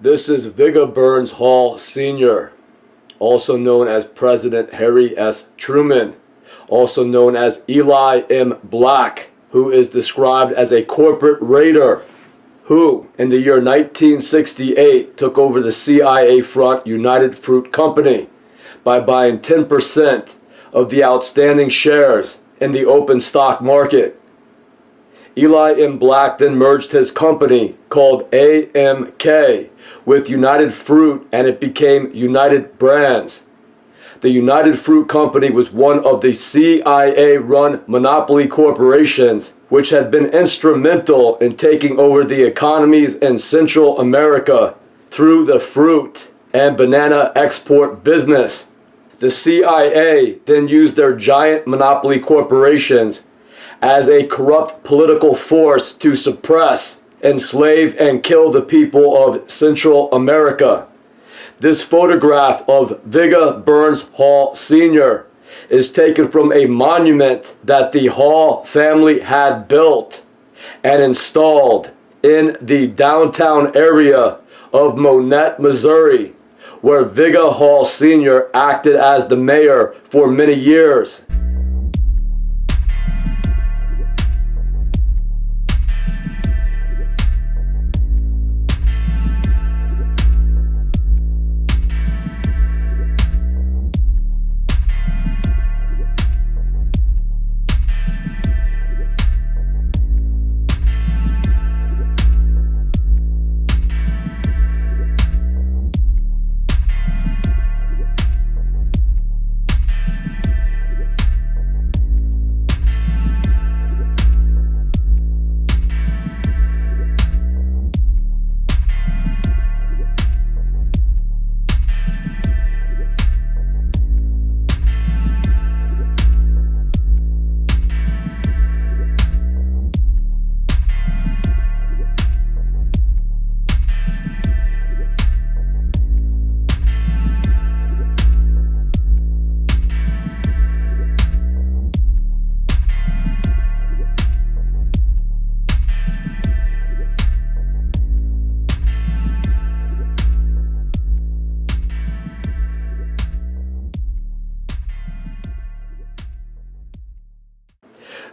This is Viggo Burns Hall Sr., also known as President Harry S. Truman, also known as Eli M. Black, who is described as a corporate raider who, in the year 1968, took over the CIA-front United Fruit Company by buying 10% of the outstanding shares in the open stock market. Eli M. Black then merged his company, called AMK, with United Fruit, and it became United Brands. The United Fruit Company was one of the CIA-run monopoly corporations which had been instrumental in taking over the economies in Central America through the fruit and banana export business. The CIA then used their giant monopoly corporations as a corrupt political force to suppress, enslave, and kill the people of Central America. This photograph of Viggo Burns Hall Sr. is taken from a monument that the Hall family had built and installed in the downtown area of Monett, Missouri, where Viggo Hall Sr. acted as the mayor for many years.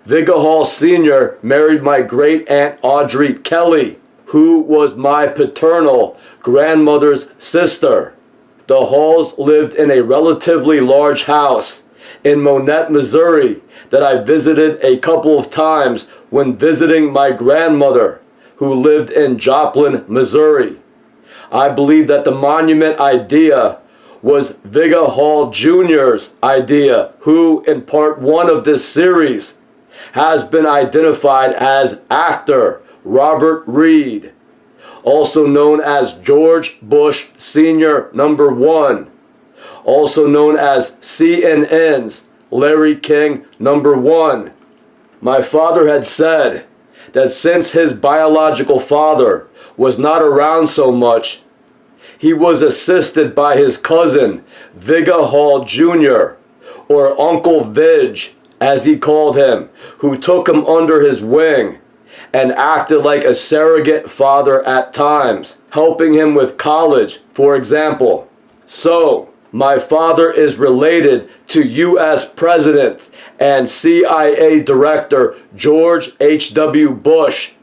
Viggo Hall Sr. married my great-aunt Audrey Kelly, who was my paternal grandmother's sister. The Halls lived in a relatively large house in Monett, Missouri that I visited a couple of times when visiting my grandmother, who lived in Joplin, Missouri. I believe that the monument idea was Viggo Hall Jr.'s idea, who in part 1 of this series has been identified as actor Robert Reed, also known as George Bush Sr. #1, also known as CNN's Larry King #1. My father had said that since his biological father was not around so much, he was assisted by his cousin Viggo Hall Jr., or Uncle Vig, as he called him, who took him under his wing and acted like a surrogate father at times, helping him with college, for example. So, my father is related to U.S. President and CIA Director George H.W. Bush,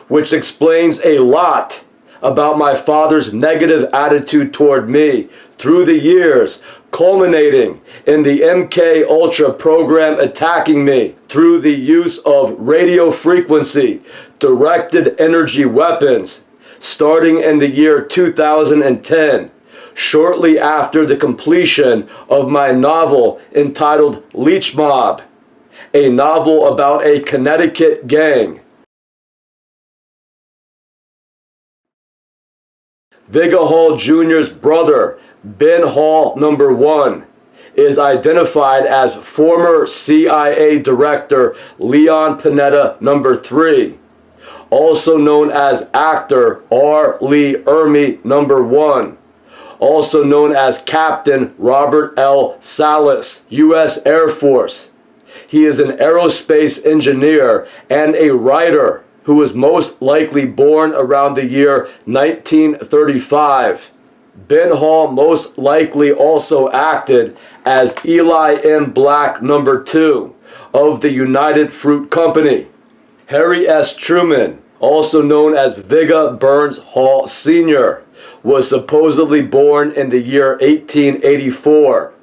which explains a lot about my father's negative attitude toward me through the years, culminating in the MK Ultra program attacking me through the use of radio frequency directed energy weapons, starting in the year 2010, shortly after the completion of my novel entitled Leech Mob, a novel about a Connecticut gang. Viggo Hall Jr.'s brother, Ben Hall #1, is identified as former CIA Director Leon Panetta #3, also known as actor R. Lee Ermey #1, also known as Captain Robert L. Salas, U.S. Air Force. He is an aerospace engineer and a writer who was most likely born around the year 1935. Ben Hall most likely also acted as Eli M. Black II of the United Fruit Company. Harry S. Truman, also known as Viggo Burns Hall Sr., was supposedly born in the year 1884.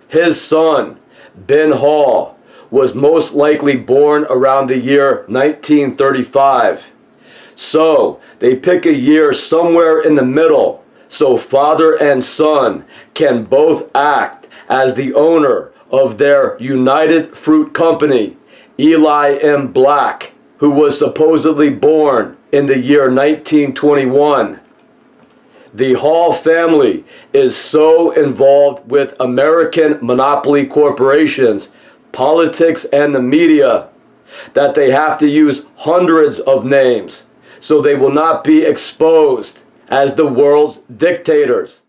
His son, Ben Hall, was most likely born around the year 1935. So they pick a year somewhere in the middle so father and son can both act as the owner of their United Fruit Company, Eli M. Black, who was supposedly born in the year 1921. The Hall family is so involved with American monopoly corporations, politics, and the media that they have to use hundreds of names so they will not be exposed as the world's dictators.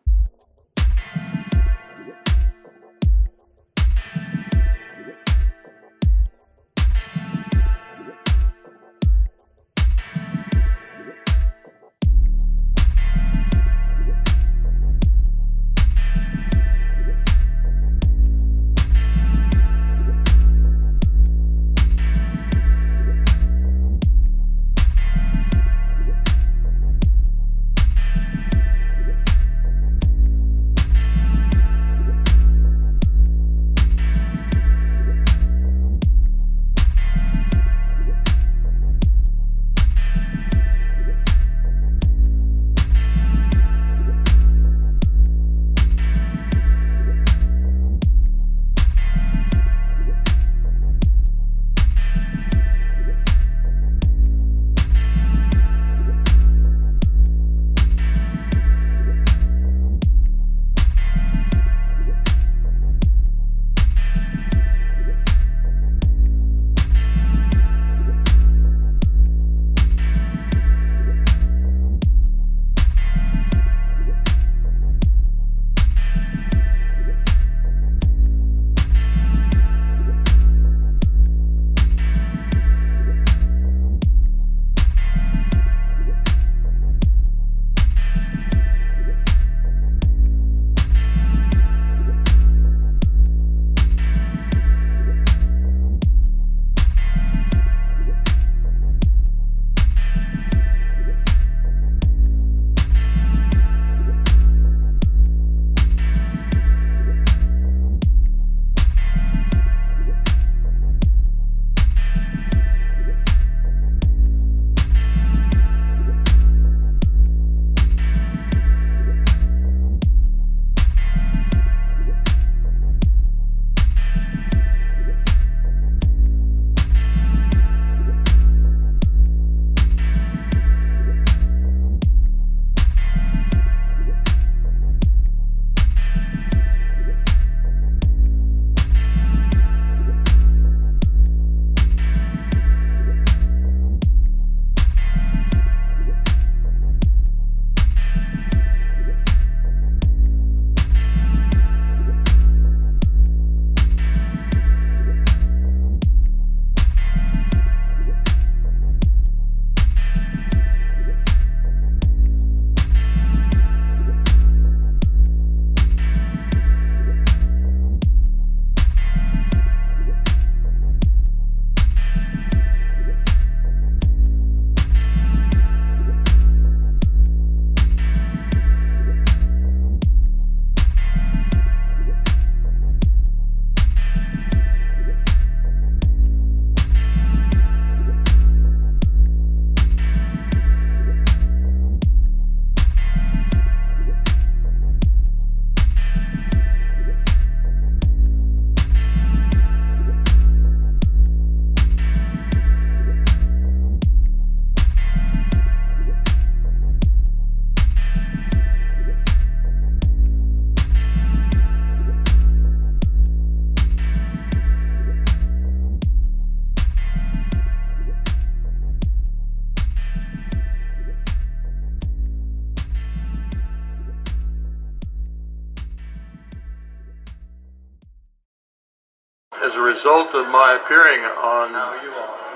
As a result of my appearing on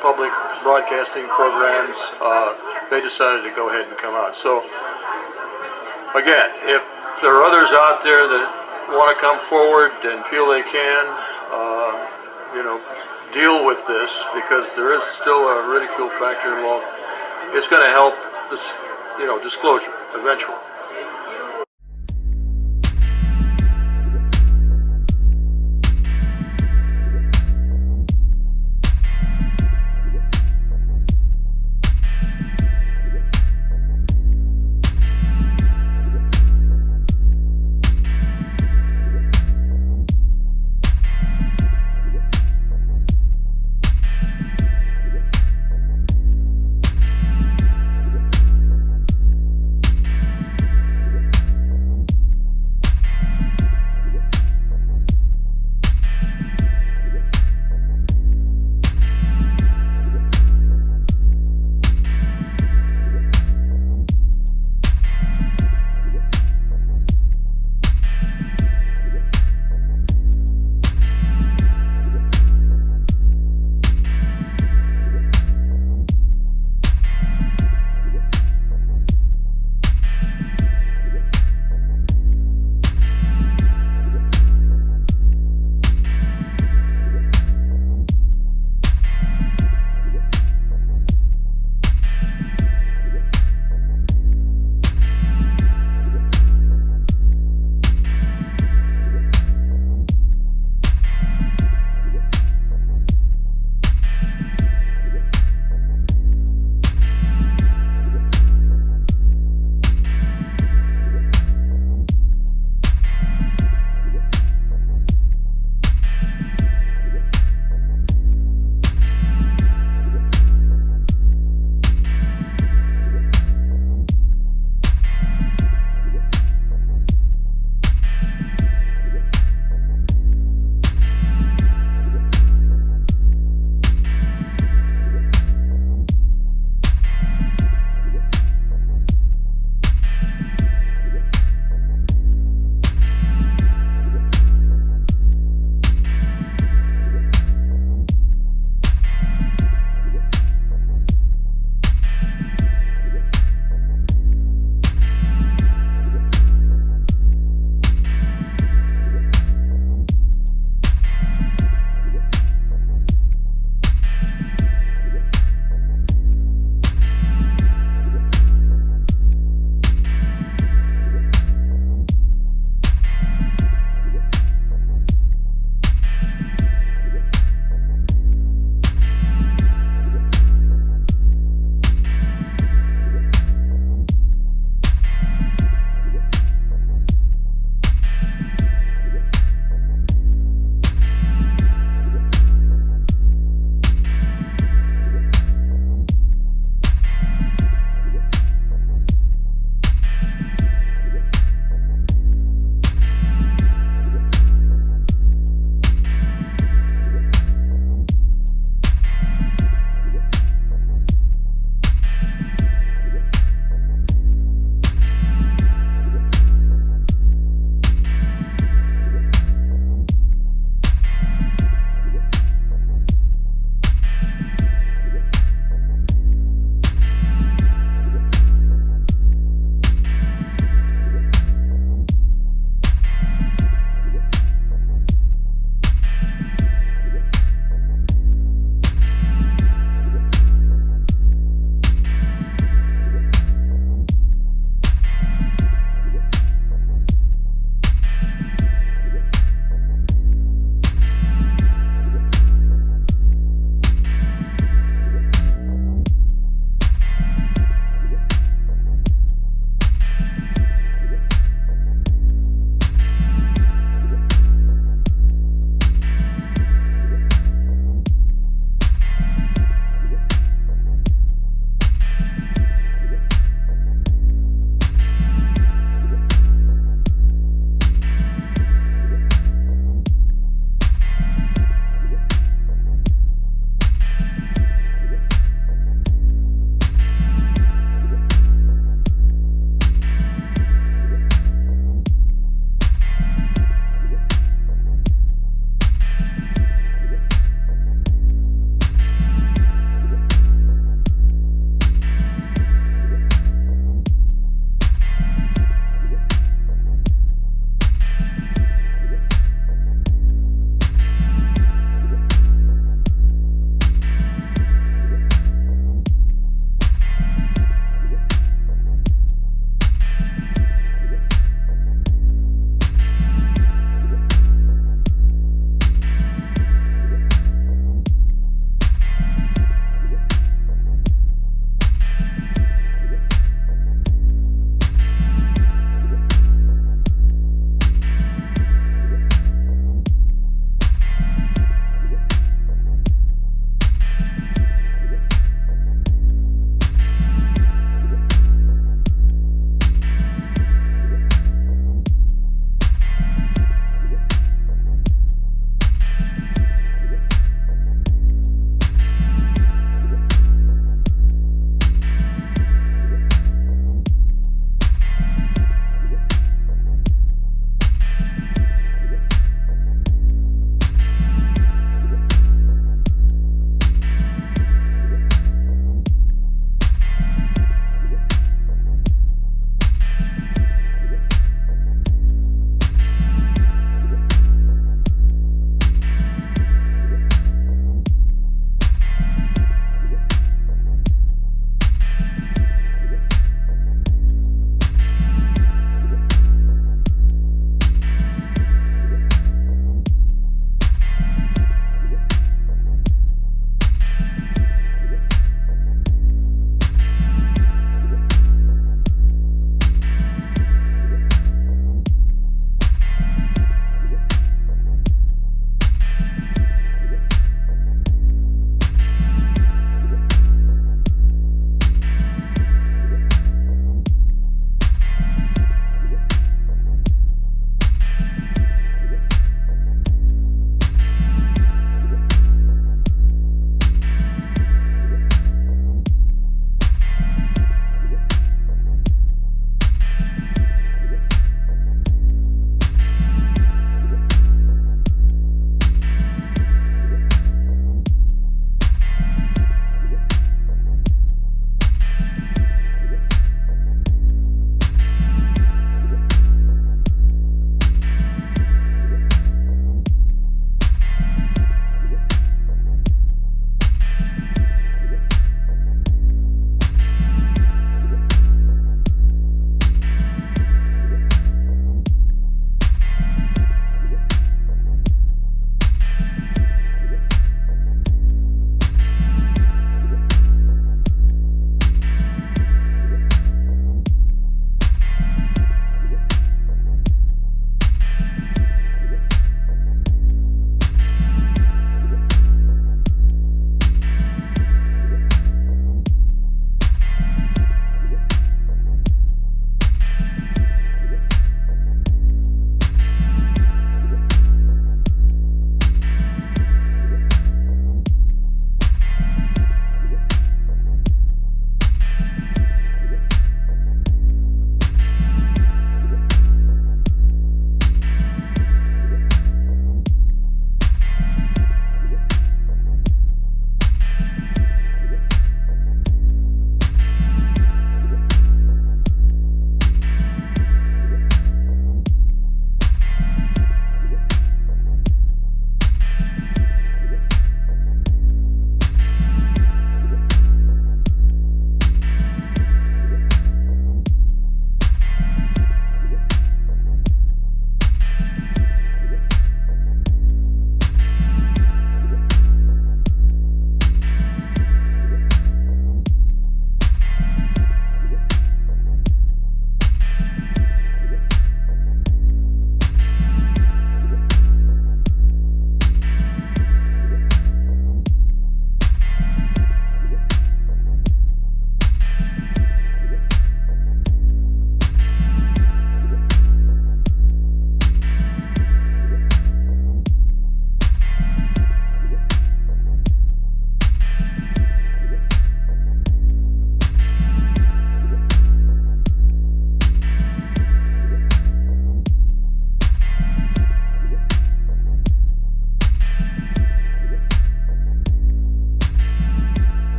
public broadcasting programs, they decided to go ahead and come out. So again, if there are others out there that want to come forward and feel they can, deal with this, because there is still a ridicule factor involved, it's going to help this, disclosure eventually.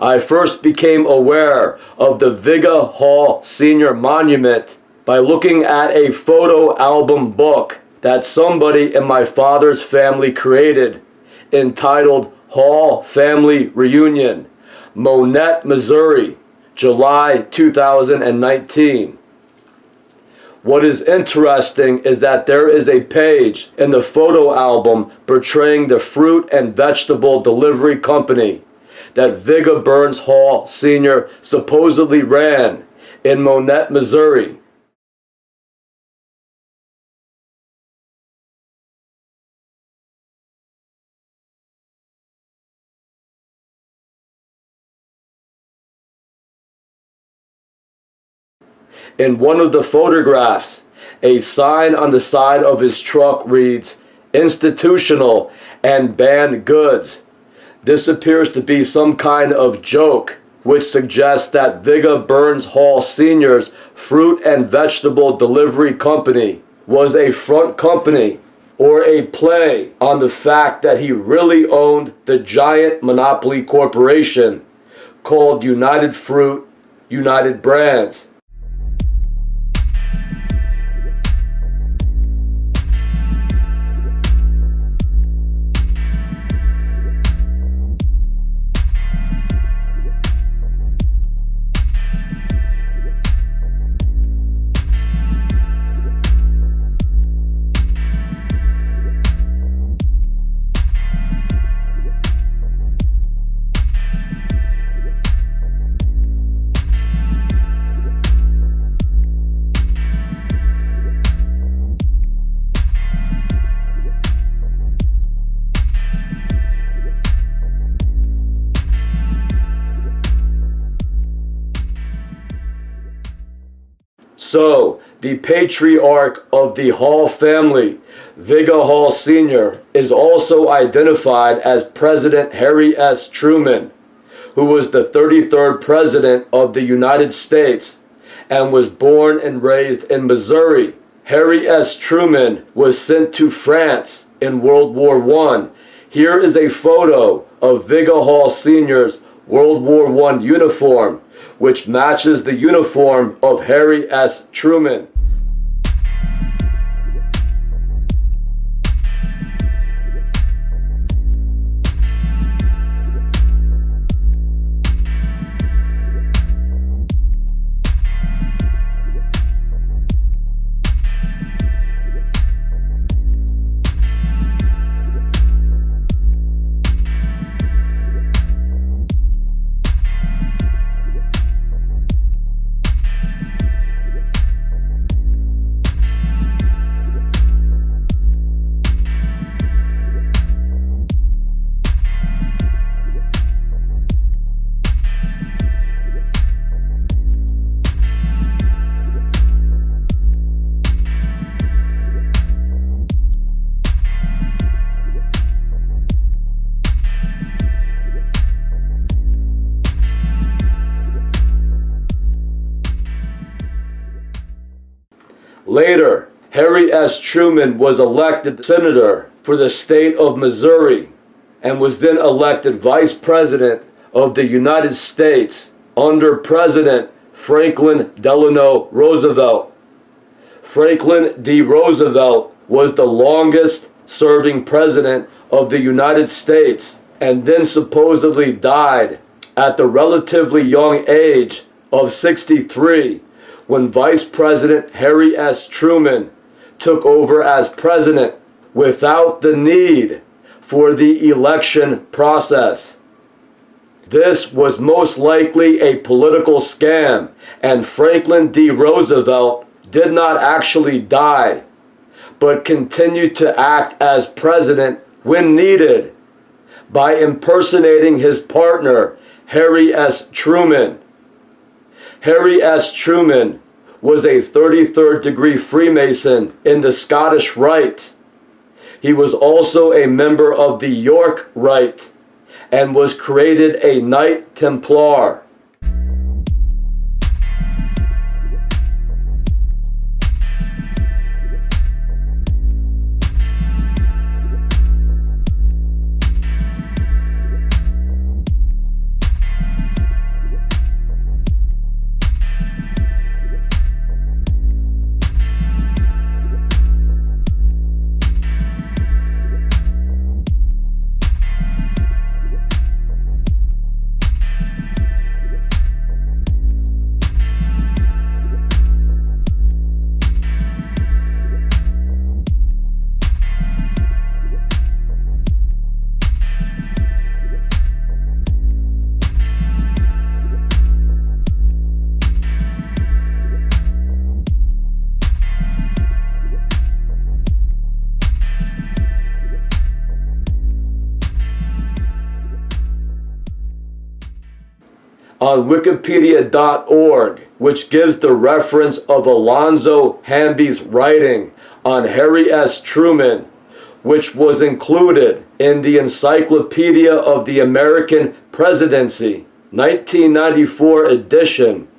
I first became aware of the Viggo Hall Sr. Monument by looking at a photo album book that somebody in my father's family created, entitled Hall Family Reunion, Monett, Missouri, July 2019. What is interesting is that there is a page in the photo album portraying the fruit and vegetable delivery company that Viggo Burns Hall Sr. supposedly ran in Monett, Missouri. In one of the photographs, a sign on the side of his truck reads, "Institutional and Banned Goods." This appears to be some kind of joke, which suggests that Viggo Burns Hall Sr.'s fruit and vegetable delivery company was a front company or a play on the fact that he really owned the giant monopoly corporation called United Fruit, United Brands. So, the patriarch of the Hall family, Viggo Hall Sr., is also identified as President Harry S. Truman, who was the 33rd President of the United States and was born and raised in Missouri. Harry S. Truman was sent to France in World War I. Here is a photo of Viggo Hall Sr.'s World War I uniform, which matches the uniform of Harry S. Truman. Later, Harry S. Truman was elected senator for the state of Missouri and was then elected vice president of the United States under President Franklin Delano Roosevelt. Franklin D. Roosevelt was the longest serving president of the United States and then supposedly died at the relatively young age of 63 when Vice President Harry S. Truman took over as president without the need for the election process. This was most likely a political scam, and Franklin D. Roosevelt did not actually die, but continued to act as president when needed by impersonating his partner, Harry S. Truman. Harry S. Truman was a 33rd degree Freemason in the Scottish Rite. He was also a member of the York Rite and was created a Knight Templar. on wikipedia.org, which gives the reference of Alonzo Hamby's writing on Harry S. Truman, which was included in the Encyclopedia of the American Presidency, 1994 edition.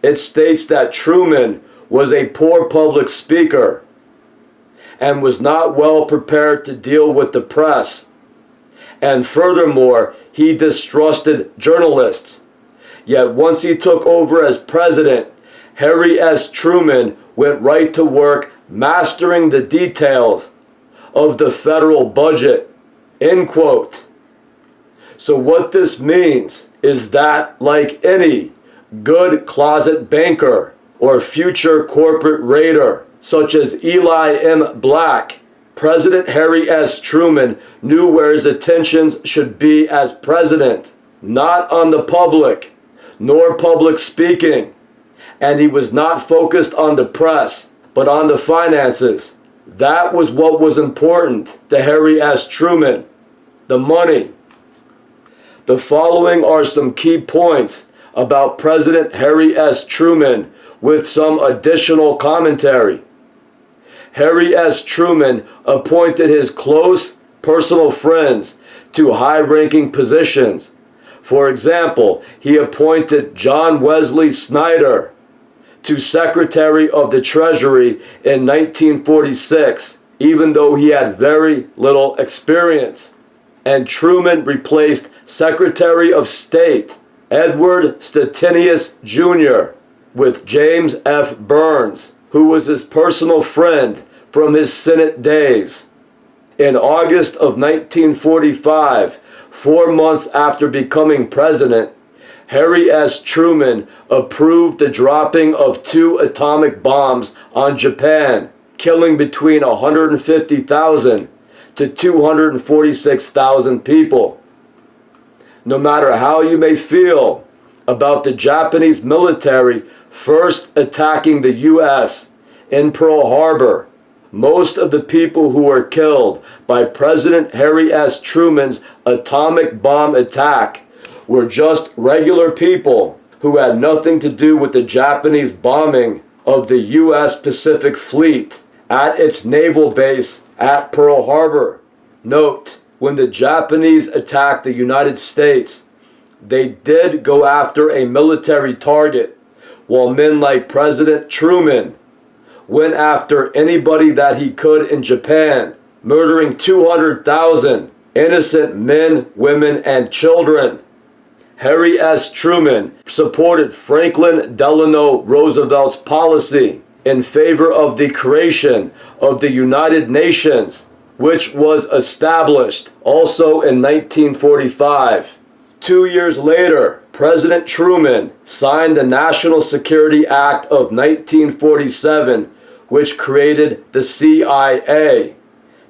It states that Truman was a poor public speaker and was not well prepared to deal with the press. And furthermore, he distrusted journalists. Yet once he took over as president, Harry S. Truman went right to work mastering the details of the federal budget. End quote. So what this means is that, like any good closet banker or future corporate raider, such as Eli M. Black, President Harry S. Truman knew where his attentions should be as president, not on the public, nor public speaking, and he was not focused on the press, but on the finances. That was what was important to Harry S. Truman, the money. The following are some key points about President Harry S. Truman with some additional commentary. Harry S. Truman appointed his close personal friends to high-ranking positions. For example, he appointed John Wesley Snyder to Secretary of the Treasury in 1946, even though he had very little experience. And Truman replaced Secretary of State Edward Stettinius Jr. with James F. Burns, who was his personal friend from his Senate days. In August of 1945, 4 months after becoming president, Harry S. Truman approved the dropping of 2 atomic bombs on Japan, killing between 150,000 to 246,000 people. No matter how you may feel about the Japanese military first attacking the U.S. in Pearl Harbor, most of the people who were killed by President Harry S. Truman's atomic bomb attack were just regular people who had nothing to do with the Japanese bombing of the U.S. Pacific Fleet at its naval base at Pearl Harbor. Note, when the Japanese attacked the United States, they did go after a military target, while men like President Truman went after anybody that he could in Japan, murdering 200,000 innocent men, women, and children. Harry S. Truman supported Franklin Delano Roosevelt's policy in favor of the creation of the United Nations, which was established also in 1945. 2 years later, President Truman signed the National Security Act of 1947, which created the CIA,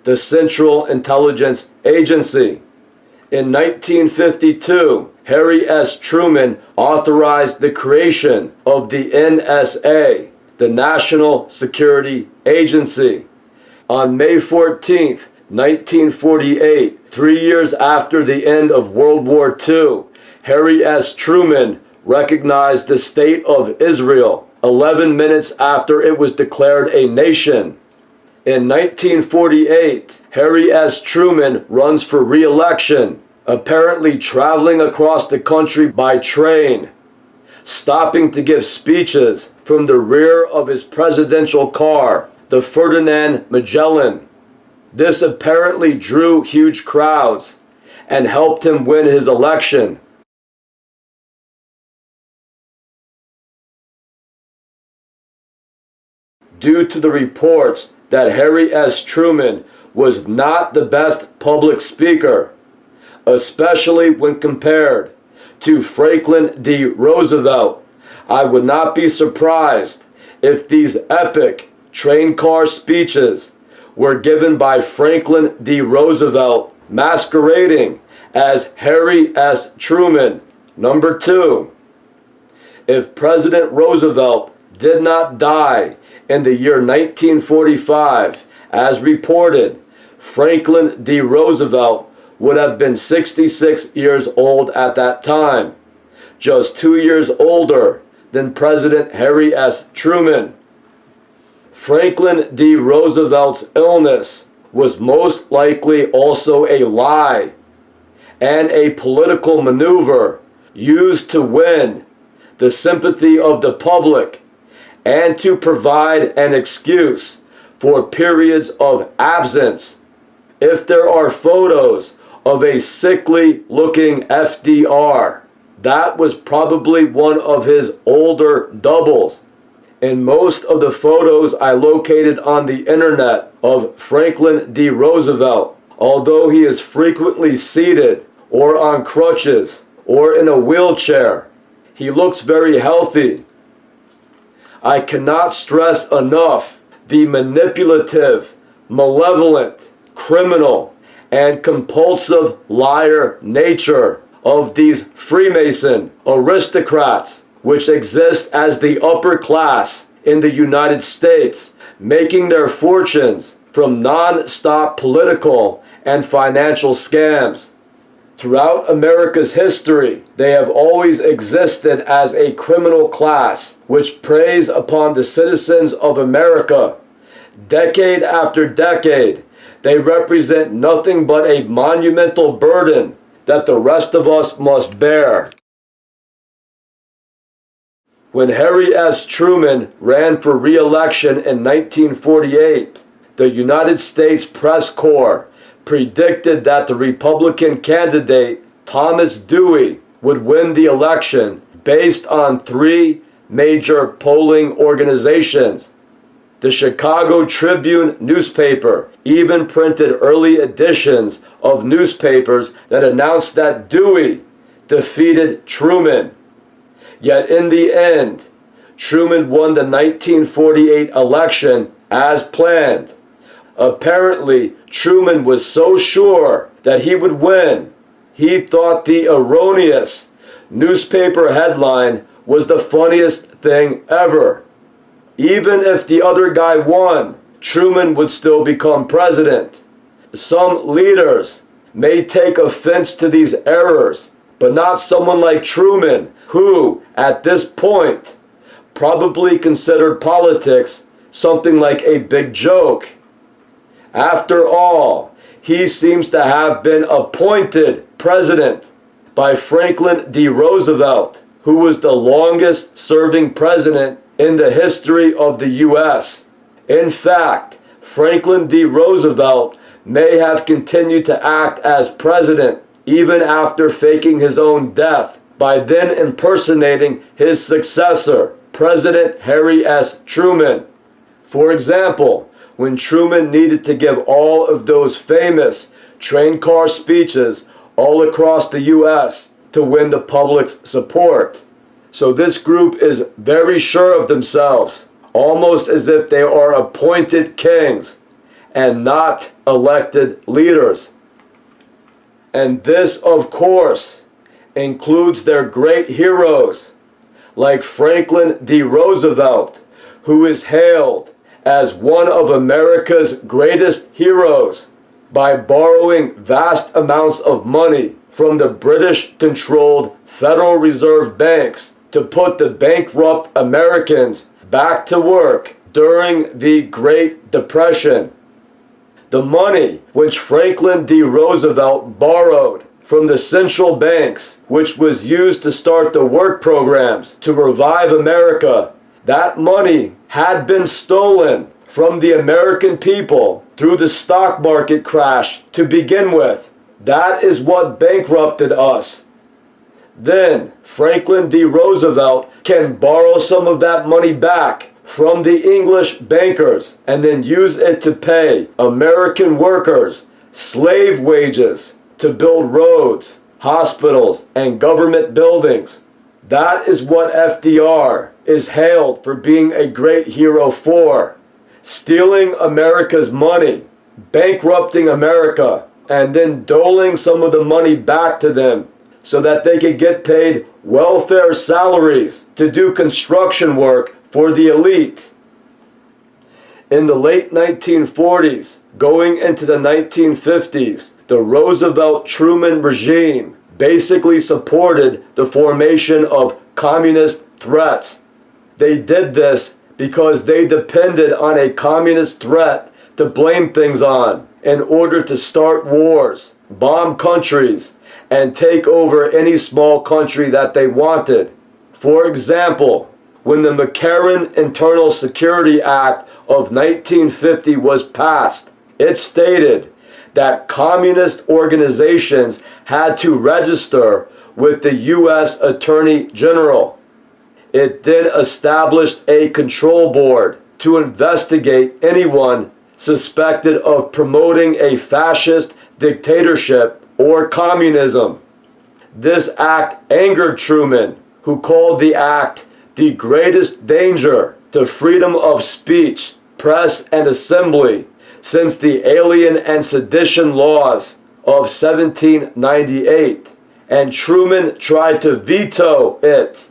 the Central Intelligence Agency. In 1952, Harry S. Truman authorized the creation of the NSA, the National Security Agency. On May 14, 1948, 3 years after the end of World War II, Harry S. Truman recognized the State of Israel 11 minutes after it was declared a nation. In 1948, Harry S. Truman runs for re-election, apparently traveling across the country by train, stopping to give speeches from the rear of his presidential car, the Ferdinand Magellan. This apparently drew huge crowds and helped him win his election. Due to the reports that Harry S. Truman was not the best public speaker, especially when compared to Franklin D. Roosevelt, I would not be surprised if these epic train car speeches were given by Franklin D. Roosevelt, masquerading as Harry S. Truman. Number 2, if President Roosevelt did not die in the year 1945, as reported, Franklin D. Roosevelt would have been 66 years old at that time. just 2 years older than President Harry S. Truman. Franklin D. Roosevelt's illness was most likely also a lie and a political maneuver used to win the sympathy of the public and to provide an excuse for periods of absence. If there are photos of a sickly looking FDR, that was probably one of his older doubles. In most of the photos I located on the internet of Franklin D. Roosevelt, although he is frequently seated or on crutches or in a wheelchair, he looks very healthy. I cannot stress enough the manipulative, malevolent, criminal, and compulsive liar nature of these Freemason aristocrats, which exist as the upper class in the United States, making their fortunes from non-stop political and financial scams. Throughout America's history, they have always existed as a criminal class which preys upon the citizens of America. Decade after decade, they represent nothing but a monumental burden that the rest of us must bear. When Harry S. Truman ran for re-election in 1948, the United States Press Corps predicted that the Republican candidate, Thomas Dewey, would win the election based on 3 major polling organizations. The Chicago Tribune newspaper even printed early editions of newspapers that announced that Dewey defeated Truman. Yet in the end, Truman won the 1948 election as planned. Apparently, Truman was so sure that he would win, he thought the erroneous newspaper headline was the funniest thing ever. Even if the other guy won, Truman would still become president. Some leaders may take offense to these errors, but not someone like Truman, who, at this point, probably considered politics something like a big joke. After all, he seems to have been appointed president by Franklin D. Roosevelt, who was the longest serving president in the history of the U.S. In fact, Franklin D. Roosevelt may have continued to act as president even after faking his own death by then impersonating his successor, President Harry S. Truman. For example, when Truman needed to give all of those famous train car speeches all across the U.S. to win the public's support. So this group is very sure of themselves, almost as if they are appointed kings and not elected leaders. And this, of course, includes their great heroes, like Franklin D. Roosevelt, who is hailed as one of America's greatest heroes by borrowing vast amounts of money from the British-controlled Federal Reserve banks to put the bankrupt Americans back to work during the Great Depression. The money which Franklin D. Roosevelt borrowed from the central banks, which was used to start the work programs to revive America, that money had been stolen from the American people through the stock market crash to begin with. That is what bankrupted us. Then Franklin D. Roosevelt can borrow some of that money back from the English bankers and then use it to pay American workers slave wages to build roads, hospitals, and government buildings. That is what FDR is hailed for being a great hero for. Stealing America's money, bankrupting America, and then doling some of the money back to them so that they could get paid welfare salaries to do construction work for the elite. In the late 1940s, going into the 1950s, the Roosevelt-Truman regime basically supported the formation of communist threats. They did this because they depended on a communist threat to blame things on in order to start wars, bomb countries, and take over any small country that they wanted. For example, when the McCarran Internal Security Act of 1950 was passed, it stated that communist organizations had to register with the U.S. Attorney General. It then established a control board to investigate anyone suspected of promoting a fascist dictatorship or communism. This act angered Truman, who called the act the greatest danger to freedom of speech, press, and assembly since the Alien and Sedition laws of 1798, and Truman tried to veto it.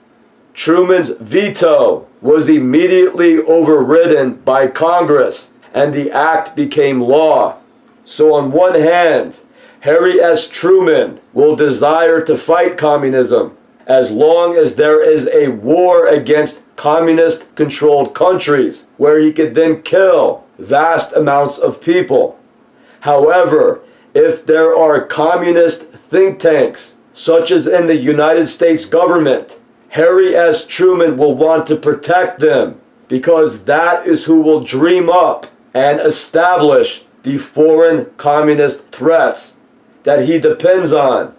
Truman's veto was immediately overridden by Congress, and the act became law. So on one hand, Harry S. Truman will desire to fight communism as long as there is a war against communist-controlled countries where he could then kill vast amounts of people. However, if there are communist think tanks, such as in the United States government, Harry S. Truman will want to protect them because that is who will dream up and establish the foreign communist threats that he depends on.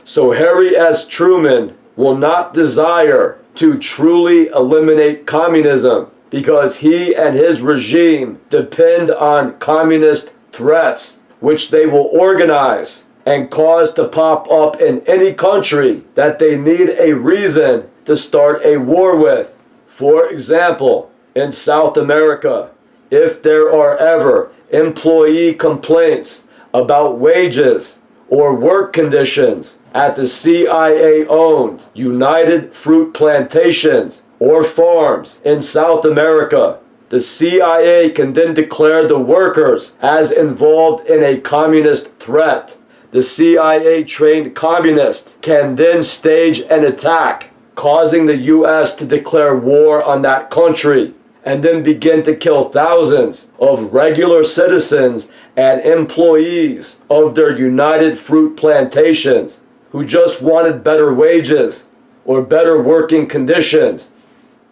So Harry S. Truman will not desire to truly eliminate communism because he and his regime depend on communist threats, which they will organize and cause to pop up in any country that they need a reason to start a war with. For example, in South America, if there are ever employee complaints about wages or work conditions at the CIA-owned United Fruit Plantations or farms in South America, the CIA can then declare the workers as involved in a communist threat. The CIA-trained communist can then stage an attack, causing the U.S. to declare war on that country, and then begin to kill thousands of regular citizens and employees of their United Fruit Plantations who just wanted better wages or better working conditions.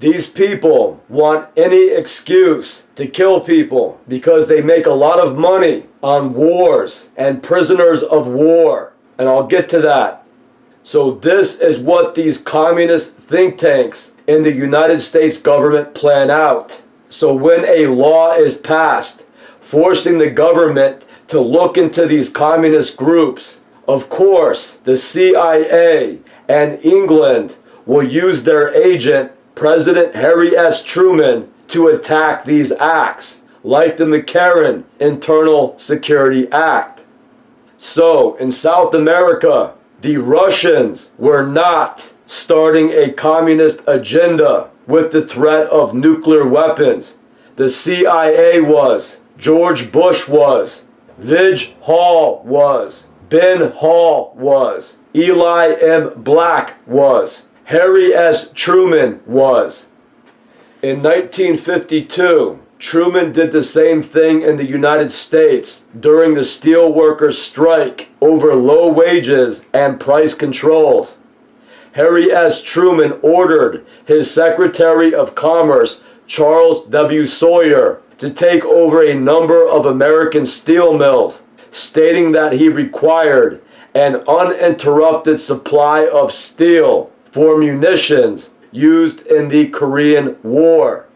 These people want any excuse to kill people because they make a lot of money on wars and prisoners of war. And I'll get to that. So this is what these communist think tanks in the United States government plan out. So when a law is passed forcing the government to look into these communist groups, of course, the CIA and England will use their agent, President Harry S. Truman, to attack these acts, like the McCarran Internal Security Act. So, in South America, the Russians were not starting a communist agenda with the threat of nuclear weapons. The CIA was, George Bush was, Vig Hall was, Ben Hall was, Eli M. Black was, Harry S. Truman was. In 1952, Truman did the same thing in the United States during the steelworkers' strike over low wages and price controls. Harry S. Truman ordered his Secretary of Commerce, Charles W. Sawyer, to take over a number of American steel mills, stating that he required an uninterrupted supply of steel for munitions used in the Korean War.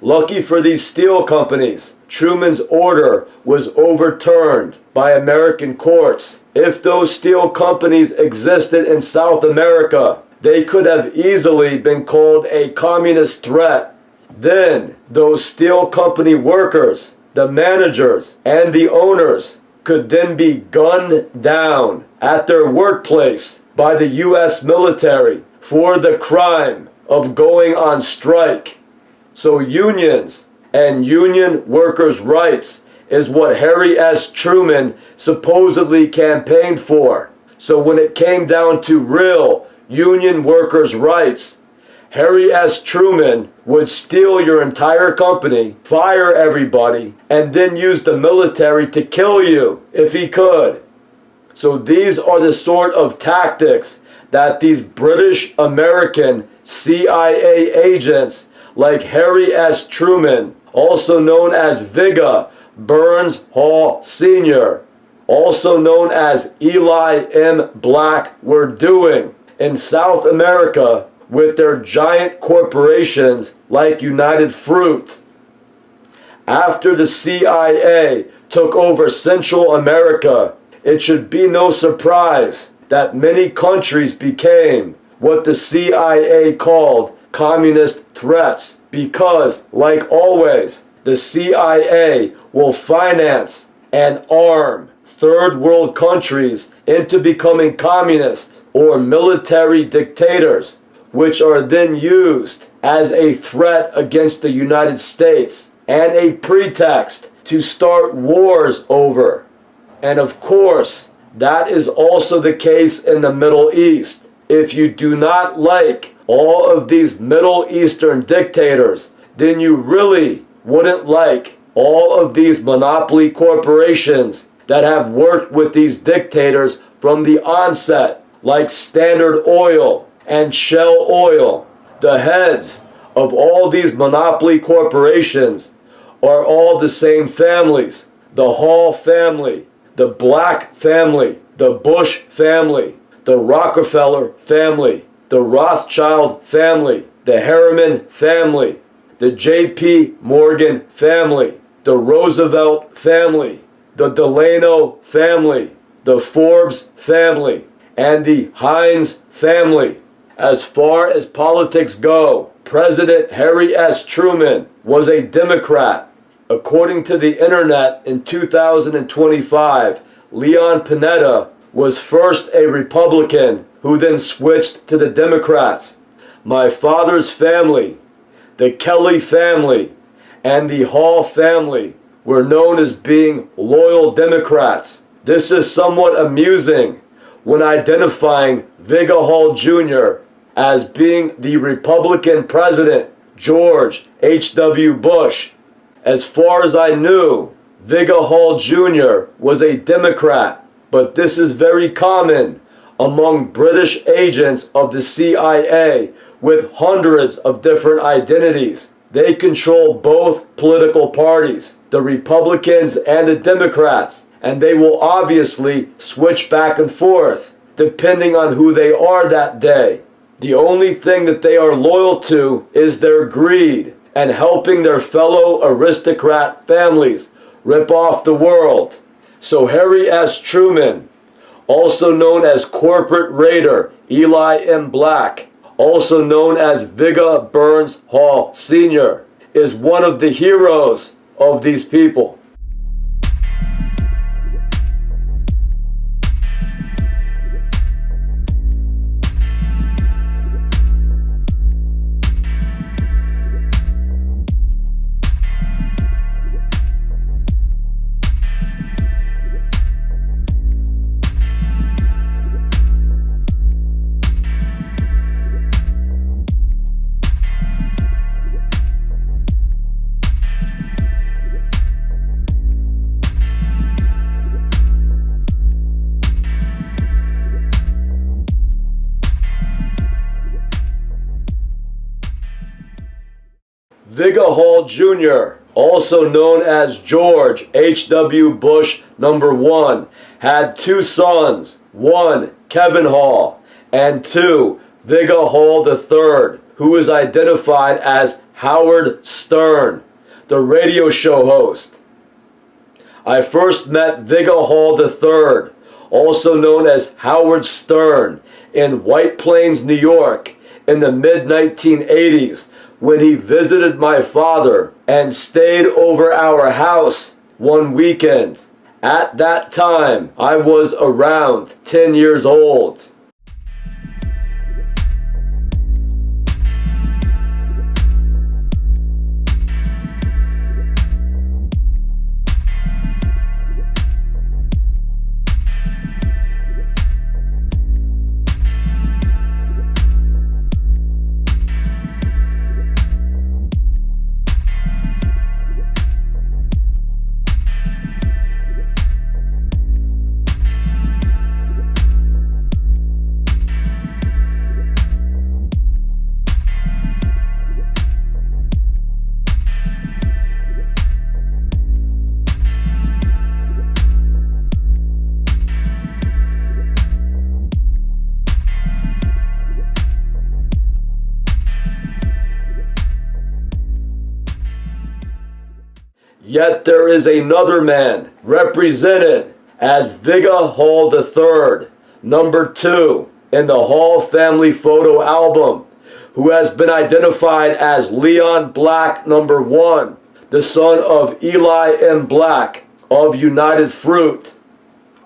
Lucky for these steel companies, Truman's order was overturned by American courts. If those steel companies existed in South America, they could have easily been called a communist threat. Then, those steel company workers, the managers, and the owners could then be gunned down at their workplace by the U.S. military for the crime of going on strike. So unions and union workers' rights is what Harry S. Truman supposedly campaigned for, So when it came down to real union workers' rights, Harry S. Truman would steal your entire company, fire everybody, and then use the military to kill you if he could. So these are the sort of tactics that these British American CIA agents like Harry S. Truman, also known as Viggo Burns Hall Sr., also known as Eli M. Black, were doing in South America with their giant corporations like United Fruit. After the CIA took over Central America, it should be no surprise that many countries became what the CIA called communist threats because, like always, the CIA will finance and arm third world countries into becoming communist or military dictators, which are then used as a threat against the United States and a pretext to start wars over. And of course, that is also the case in the Middle East. If you do not like all of these Middle Eastern dictators, then you really wouldn't like all of these monopoly corporations that have worked with these dictators from the onset, like Standard Oil and Shell Oil. The heads of all these monopoly corporations are all the same families: the Hall family, the Black family, the Bush family, the Rockefeller family, the Rothschild family, the Harriman family, the J.P. Morgan family, the Roosevelt family, the Delano family, the Forbes family, and the Heinz family. As far as politics go, President Harry S. Truman was a Democrat. According to the internet, in 2025, Leon Panetta was first a Republican who then switched to the Democrats. My father's family, the Kelly family, and the Hall family were known as being loyal Democrats. This is somewhat amusing when identifying Viggo Hall Jr. as being the Republican President George H.W. Bush. As far as I knew, Viggo Hall Jr. was a Democrat, but this is very common among British agents of the CIA with hundreds of different identities. They control both political parties, the Republicans and the Democrats, and they will obviously switch back and forth depending on who they are that day. The only thing that they are loyal to is their greed and helping their fellow aristocrat families rip off the world. So Harry S. Truman, also known as Corporate Raider Eli M. Black, also known as Viggo Burns Hall Sr., is one of the heroes of these people. Viggo Hall Jr., also known as George H.W. Bush #1, had two sons, one Kevin Hall, and two Viggo Hall III, who is identified as Howard Stern, the radio show host. I first met Viggo Hall III, also known as Howard Stern, in White Plains, New York, in the mid-1980s, when he visited my father and stayed over our house one weekend. At that time, I was around 10 years old. Yet there is another man represented as Vigga Hall III, number 2, in the Hall family photo album, who has been identified as Leon Black number 1, the son of Eli M. Black of United Fruit.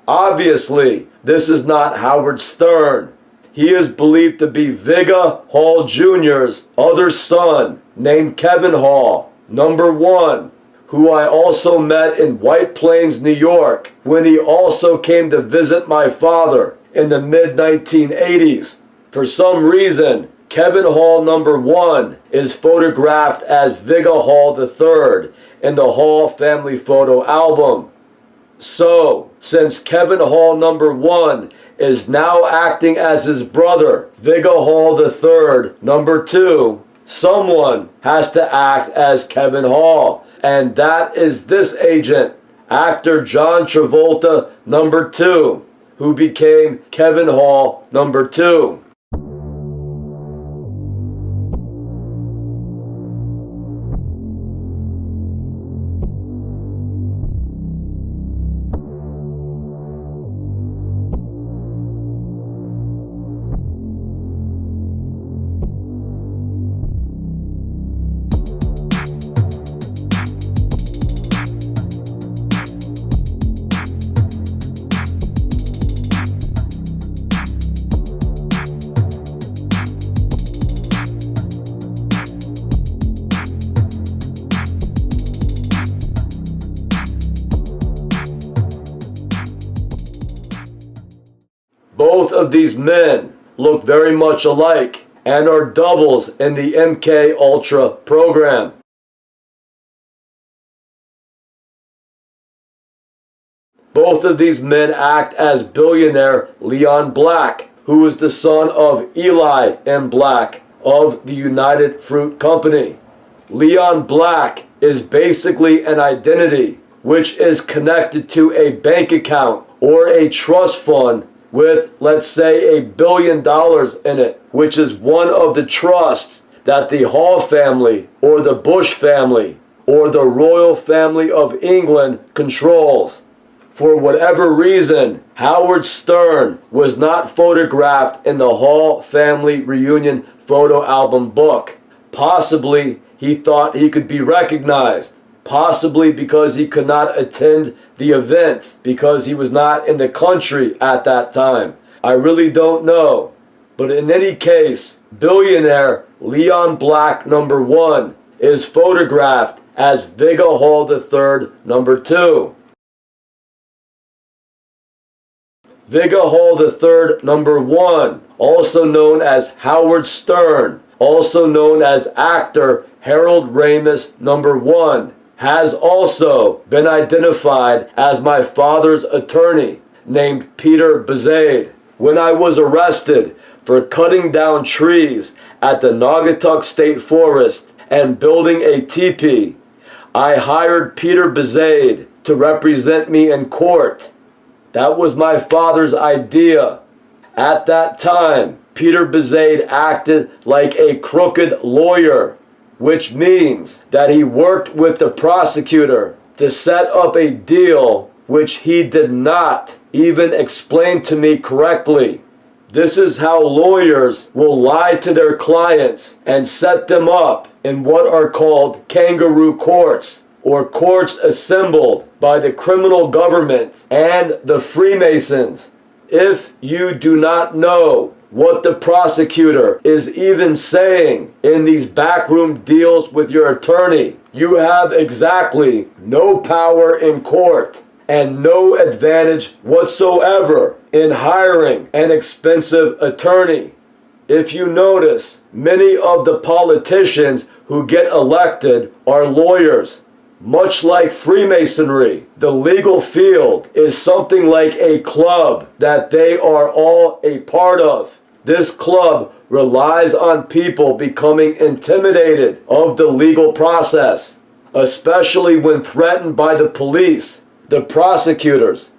Obviously, this is not Howard Stern. He is believed to be Vigga Hall Jr.'s other son, named Kevin Hall, number 1, who I also met in White Plains, New York, when he also came to visit my father in the mid-1980s. For some reason, Kevin Hall number 1 is photographed as Vigga Hall III in the Hall family photo album. So, since Kevin Hall number 1 is now acting as his brother, Vigga Hall III number 2, someone has to act as Kevin Hall, and that is this agent, actor John Travolta number 2, who became Kevin Hall number 2. Both of these men look very much alike and are doubles in the MK Ultra program. Both of these men act as billionaire Leon Black, who is the son of Eli M. Black of the United Fruit Company. Leon Black is basically an identity which is connected to a bank account or a trust fund with, let's say, $1 billion in it, which is one of the trusts that the Hall family or the Bush family or the royal family of England controls. For whatever reason, Howard Stern was not photographed in the Hall family reunion photo album book. Possibly he thought he could be recognized. Possibly because he could not attend the event because he was not in the country at that time. I really don't know. But in any case, billionaire Leon Black number 1 is photographed as Vigga Hall III number 2. Vigga Hall III number 1, also known as Howard Stern, also known as actor Harold Ramis number 1, has also been identified as my father's attorney, named Peter Bezade. When I was arrested for cutting down trees at the Naugatuck State Forest and building a teepee, I hired Peter Bezade to represent me in court. That was my father's idea. At that time, Peter Bezade acted like a crooked lawyer, which means that he worked with the prosecutor to set up a deal which he did not even explain to me correctly. This is how lawyers will lie to their clients and set them up in what are called kangaroo courts, or courts assembled by the criminal government and the Freemasons. If you do not know what the prosecutor is even saying in these backroom deals with your attorney, you have exactly no power in court and no advantage whatsoever in hiring an expensive attorney. If you notice, many of the politicians who get elected are lawyers. Much like Freemasonry, the legal field is something like a club that they are all a part of. This club relies on people becoming intimidated of the legal process, especially when threatened by the police, the prosecutors,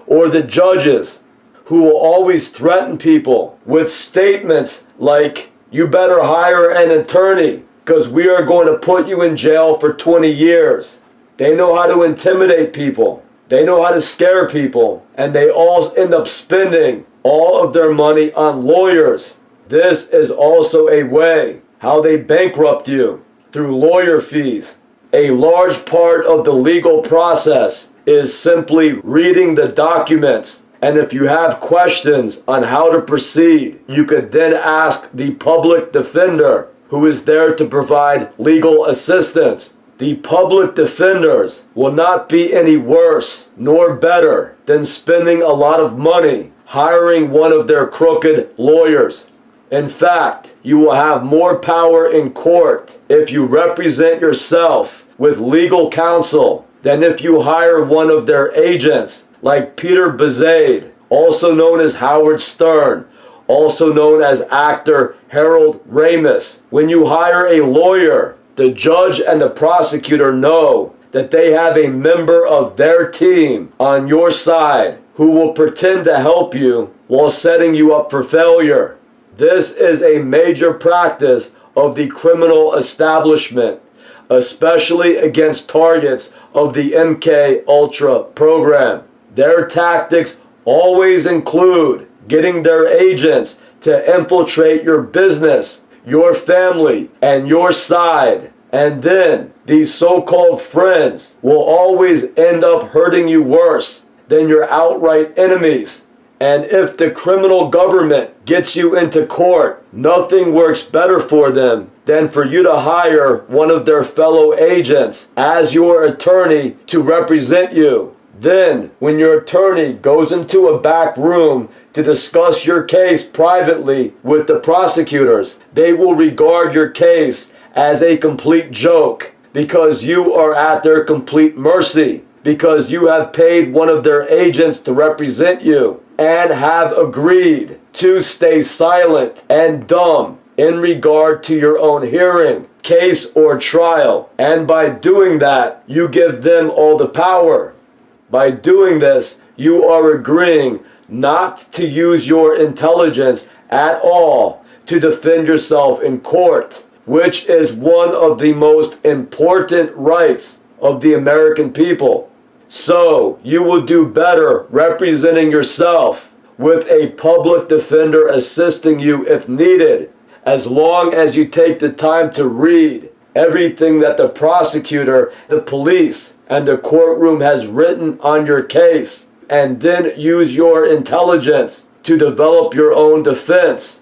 or the judges, who will always threaten people with statements like, "You better hire an attorney, because we are going to put you in jail for 20 years. They know how to intimidate people. They know how to scare people. And they all end up spending all of their money on lawyers. This is also a way how they bankrupt you through lawyer fees. A large part of the legal process is simply reading the documents. And if you have questions on how to proceed, you could then ask the public defender, who is there to provide legal assistance. The public defenders will not be any worse nor better than spending a lot of money hiring one of their crooked lawyers. In fact, you will have more power in court if you represent yourself with legal counsel than if you hire one of their agents like Peter Bezade, also known as Howard Stern, also known as actor Harold Ramis. When you hire a lawyer, the judge and the prosecutor know that they have a member of their team on your side who will pretend to help you while setting you up for failure. This is a major practice of the criminal establishment, especially against targets of the MK Ultra program. Their tactics always include getting their agents to infiltrate your business, your family, and your side. And then these so-called friends will always end up hurting you worse than your outright enemies. And if the criminal government gets you into court, nothing works better for them than for you to hire one of their fellow agents as your attorney to represent you. Then, when your attorney goes into a back room to discuss your case privately with the prosecutors, they will regard your case as a complete joke because you are at their complete mercy, because you have paid one of their agents to represent you and have agreed to stay silent and dumb in regard to your own hearing, case, or trial. And by doing that, you give them all the power. By doing this, you are agreeing not to use your intelligence at all to defend yourself in court, which is one of the most important rights of the American people. So, you will do better representing yourself with a public defender assisting you if needed, as long as you take the time to read everything that the prosecutor, the police, and the courtroom has written on your case, and then use your intelligence to develop your own defense.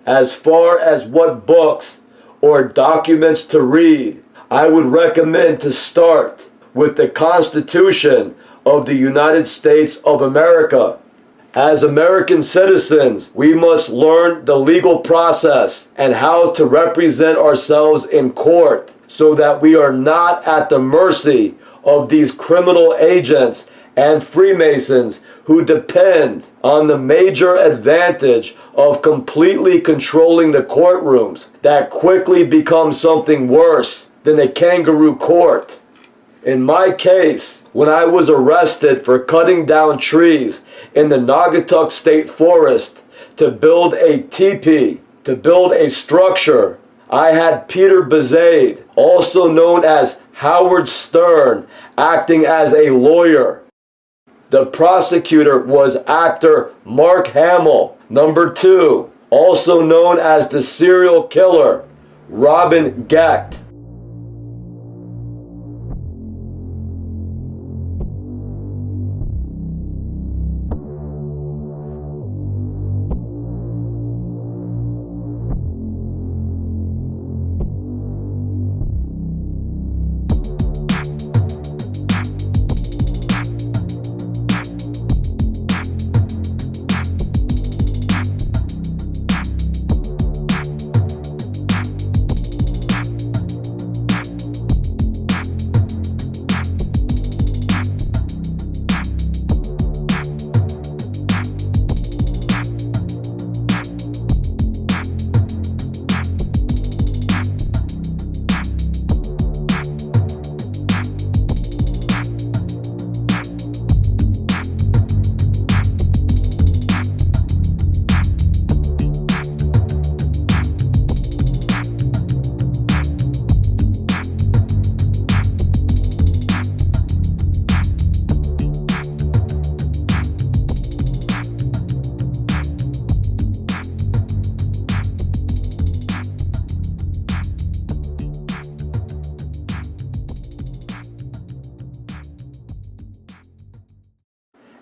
As far as what books or documents to read, I would recommend to start with the Constitution of the United States of America. As American citizens, we must learn the legal process and how to represent ourselves in court so that we are not at the mercy of these criminal agents and Freemasons who depend on the major advantage of completely controlling the courtrooms that quickly become something worse than a kangaroo court. In my case, when I was arrested for cutting down trees in the Naugatuck State Forest to build a teepee, to build a structure, I had Peter Bezade, also known as Howard Stern, acting as a lawyer. The prosecutor was actor Mark Hamill, number 2, also known as the serial killer, Robin Gecht.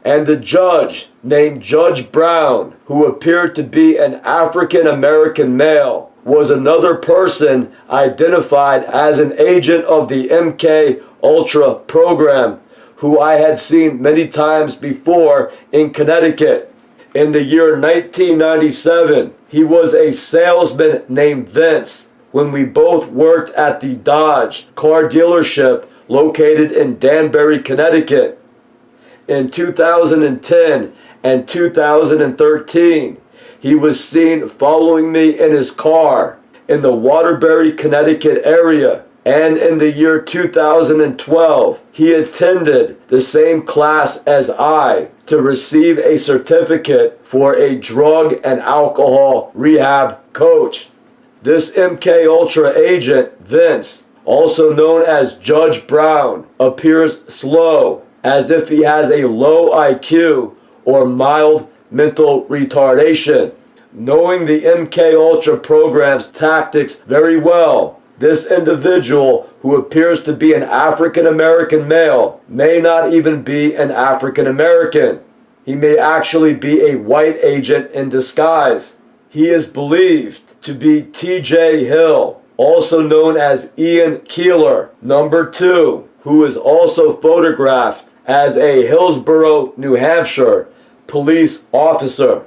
And the judge, named Judge Brown, who appeared to be an African American male, was another person identified as an agent of the MK Ultra program, who I had seen many times before in Connecticut. In the year 1997, he was a salesman named Vince when we both worked at the Dodge car dealership located in Danbury, Connecticut. In 2010 and 2013, he was seen following me in his car in the Waterbury, Connecticut area. And in the year 2012, he attended the same class as I to receive a certificate for a drug and alcohol rehab coach. This MK Ultra agent, Vince, also known as Judge Brown, appears slow, as if he has a low IQ or mild mental retardation. Knowing the MK Ultra program's tactics very well, this individual, who appears to be an African American male, may not even be an African American. He may actually be a white agent in disguise. He is believed to be TJ Hill, also known as Ian Keeler, number 2, who is also photographed as a Hillsborough, New Hampshire police officer.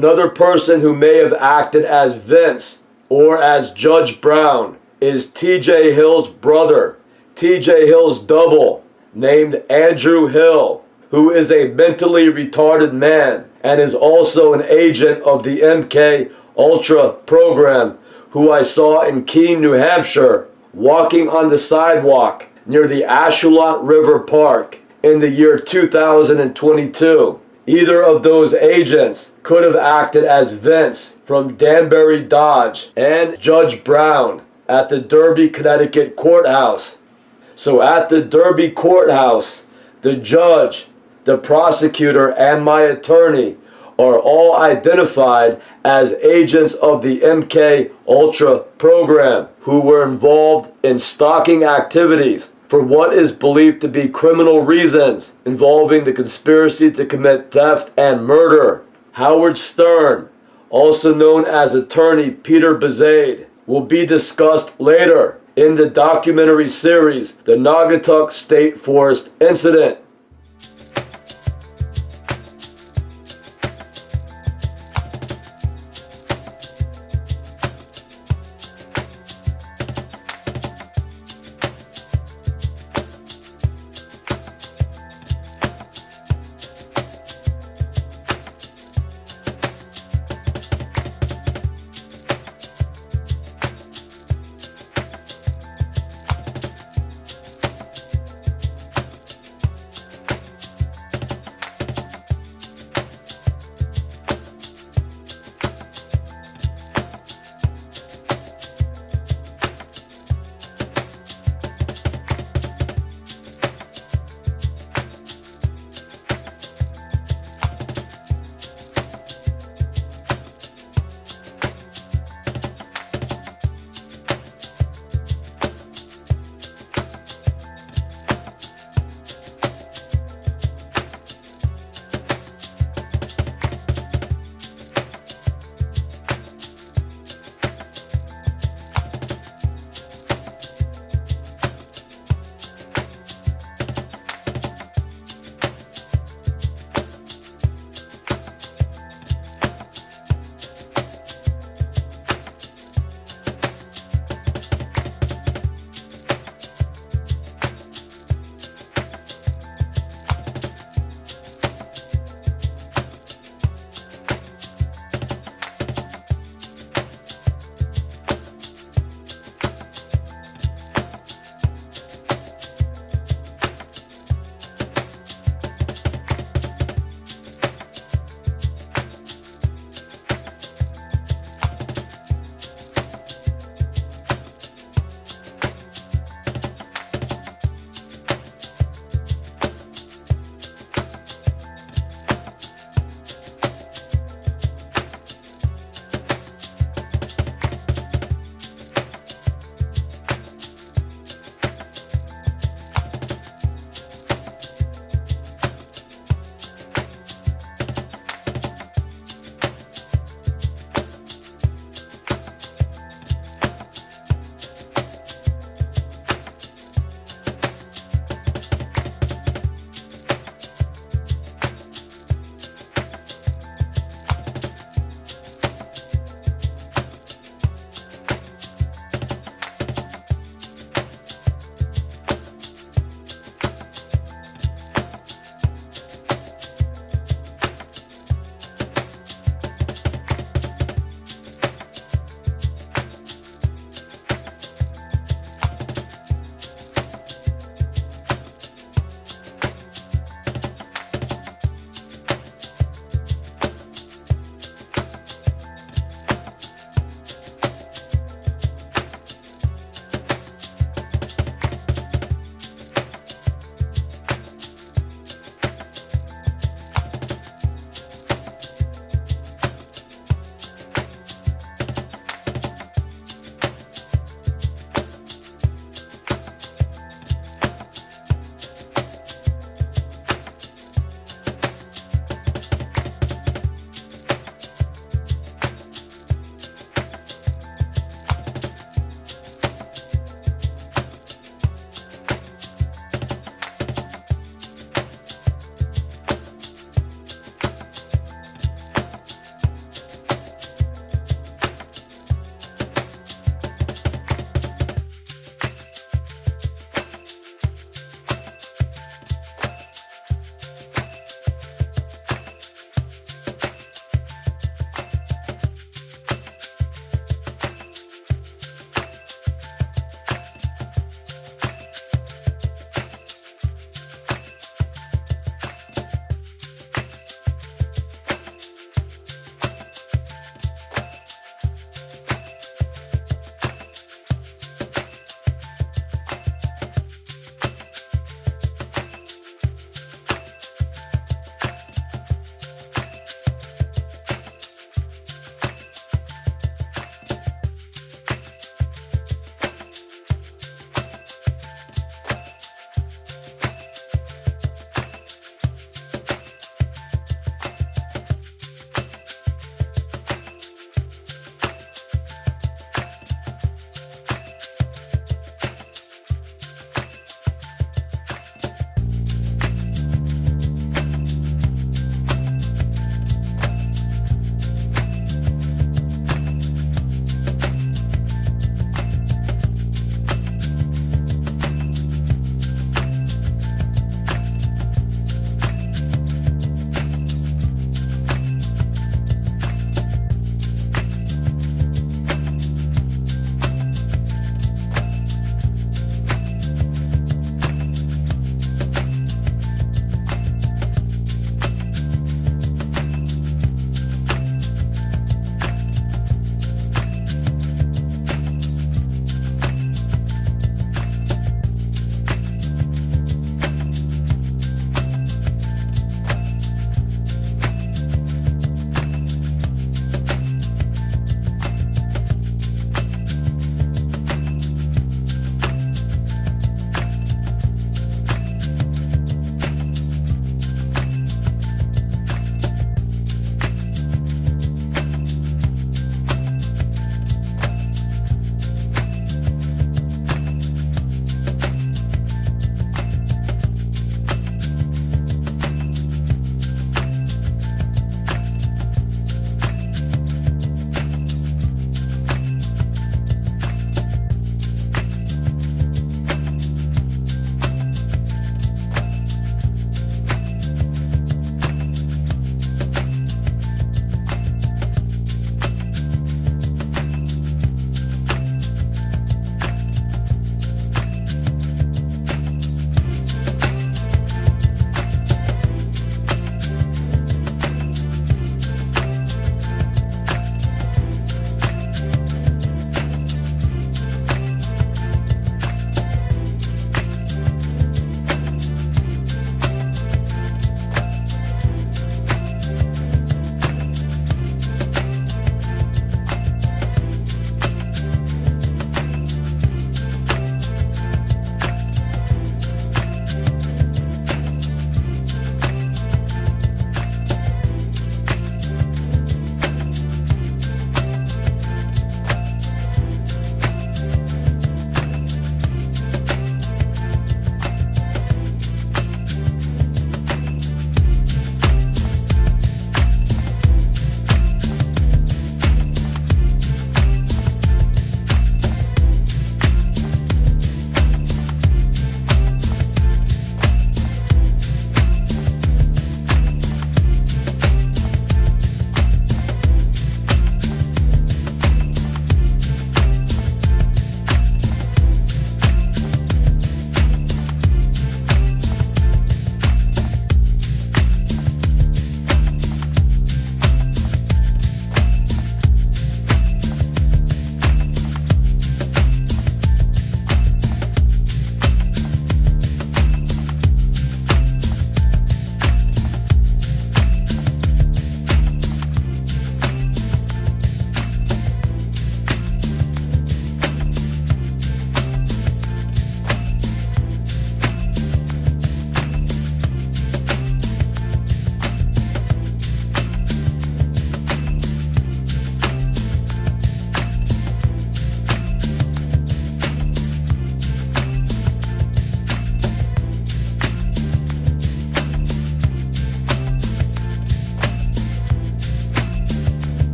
Another person who may have acted as Vince or as Judge Brown is T.J. Hill's brother, T.J. Hill's double, named Andrew Hill, who is a mentally retarded man and is also an agent of the MK Ultra program, who I saw in Keene, New Hampshire, walking on the sidewalk near the Ashuelot River Park in the year 2022. Either of those agents could have acted as Vince from Danbury Dodge and Judge Brown at the Derby, Connecticut courthouse. So at the Derby courthouse, the judge, the prosecutor, and my attorney are all identified as agents of the MK Ultra program who were involved in stalking activities for what is believed to be criminal reasons involving the conspiracy to commit theft and murder. Howard Stern, also known as attorney Peter Bezade, will be discussed later in the documentary series, The Naugatuck State Forest Incident.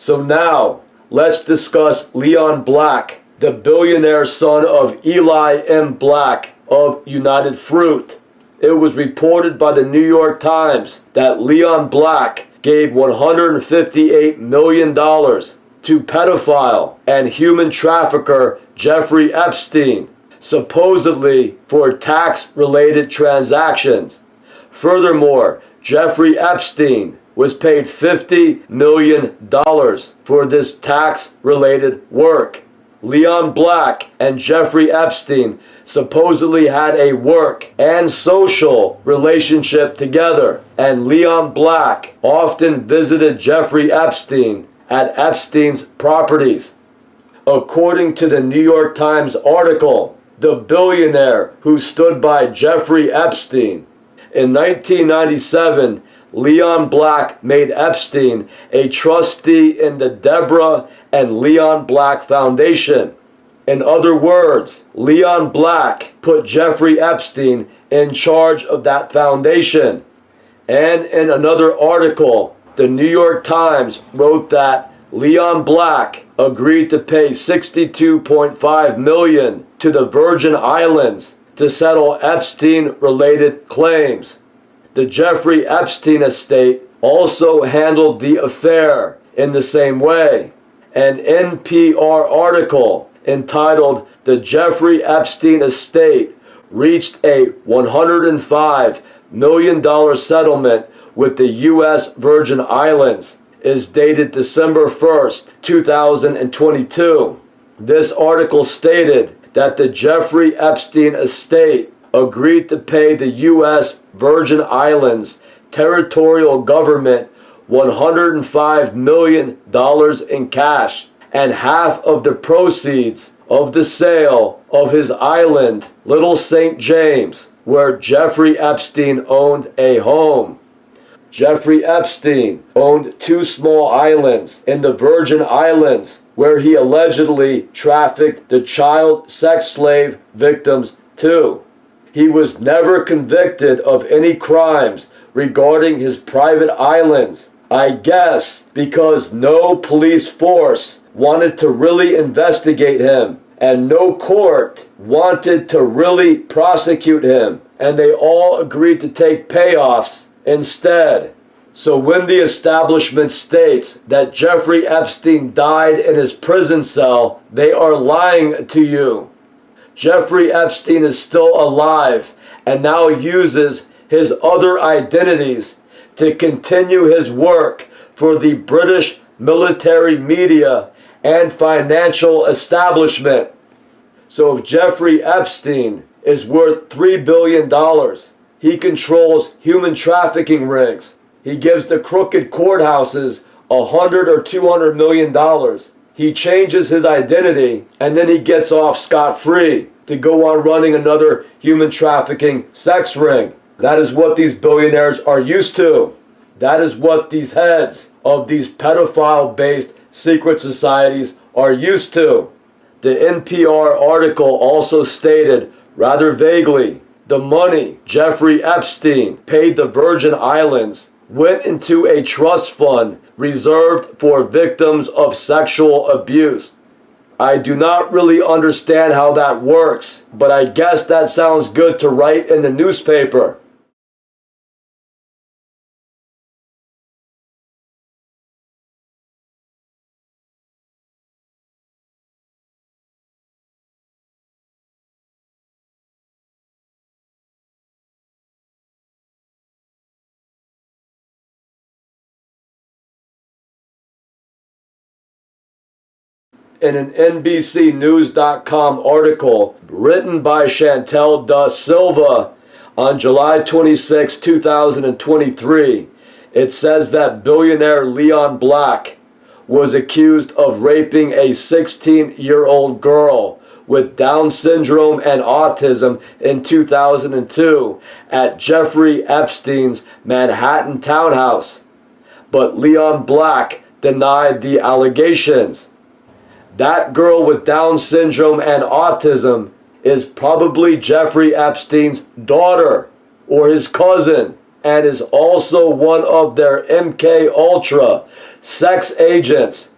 So now, let's discuss Leon Black, the billionaire son of Eli M. Black of United Fruit. It was reported by the New York Times that Leon Black gave $158 million to pedophile and human trafficker Jeffrey Epstein, supposedly for tax-related transactions. Furthermore, Jeffrey Epstein was paid $50 million for this tax-related work. Leon Black and Jeffrey Epstein supposedly had a work and social relationship together, and Leon Black often visited Jeffrey Epstein at Epstein's properties. According to the New York Times article, the billionaire who stood by Jeffrey Epstein, in 1997, Leon Black made Epstein a trustee in the Deborah and Leon Black Foundation. In other words, Leon Black put Jeffrey Epstein in charge of that foundation. And in another article, the New York Times wrote that Leon Black agreed to pay $62.5 million to the Virgin Islands to settle Epstein-related claims. The Jeffrey Epstein estate also handled the affair in the same way. An NPR article entitled "The Jeffrey Epstein Estate Reached a $105 million settlement with the U.S. Virgin Islands" is dated December 1st, 2022. This article stated that the Jeffrey Epstein estate agreed to pay the U.S. Virgin Islands territorial government $105 million in cash and half of the proceeds of the sale of his island, Little St. James, where Jeffrey Epstein owned a home. Jeffrey Epstein owned 2 small islands in the Virgin Islands where he allegedly trafficked the child sex slave victims to. He was never convicted of any crimes regarding his private islands, I guess because no police force wanted to really investigate him and no court wanted to really prosecute him, and they all agreed to take payoffs instead. So when the establishment states that Jeffrey Epstein died in his prison cell, they are lying to you. Jeffrey Epstein is still alive and now uses his other identities to continue his work for the British military media and financial establishment. So if Jeffrey Epstein is worth $3 billion, he controls human trafficking rings. He gives the crooked courthouses $100 or $200 million. He changes his identity and then he gets off scot-free to go on running another human trafficking sex ring. That is what these billionaires are used to. That is what these heads of these pedophile-based secret societies are used to. The NPR article also stated, rather vaguely, the money Jeffrey Epstein paid the Virgin Islands went into a trust fund reserved for victims of sexual abuse. I do not really understand how that works, but I guess that sounds good to write in the newspaper. In an NBCNews.com article written by Chantel Da Silva on July 26, 2023, it says that billionaire Leon Black was accused of raping a 16-year-old girl with Down syndrome and autism in 2002 at Jeffrey Epstein's Manhattan townhouse. But Leon Black denied the allegations. That girl with Down syndrome and autism is probably Jeffrey Epstein's daughter or his cousin, and is also one of their MK Ultra sex agents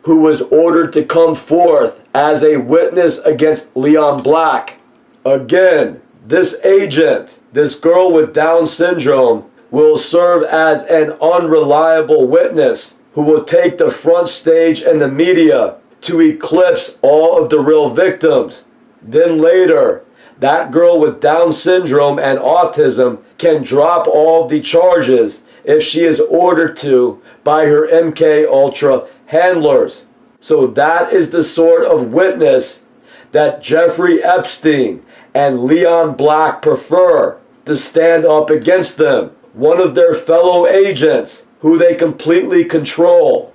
who was ordered to come forth as a witness against Leon Black. Again, this agent, this girl with Down syndrome, will serve as an unreliable witness who will take the front stage in the media to eclipse all of the real victims. Then later, that girl with Down syndrome and autism can drop all of the charges if she is ordered to by her MK Ultra handlers. So that is the sort of witness that Jeffrey Epstein and Leon Black prefer to stand up against them, one of their fellow agents who they completely control.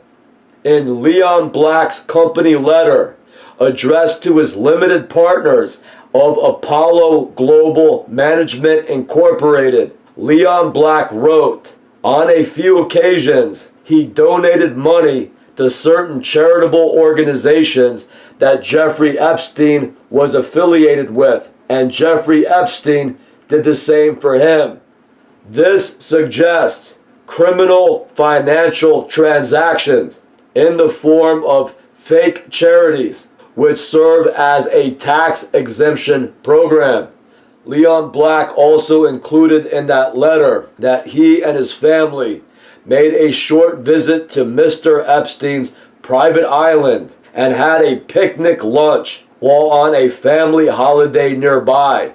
In Leon Black's company letter addressed to his limited partners of Apollo Global Management Incorporated, Leon Black wrote, on a few occasions, he donated money to certain charitable organizations that Jeffrey Epstein was affiliated with, and Jeffrey Epstein did the same for him. This suggests criminal financial transactions in the form of fake charities, which serve as a tax exemption program. Leon Black also included in that letter that he and his family made a short visit to Mr. Epstein's private island and had a picnic lunch while on a family holiday nearby.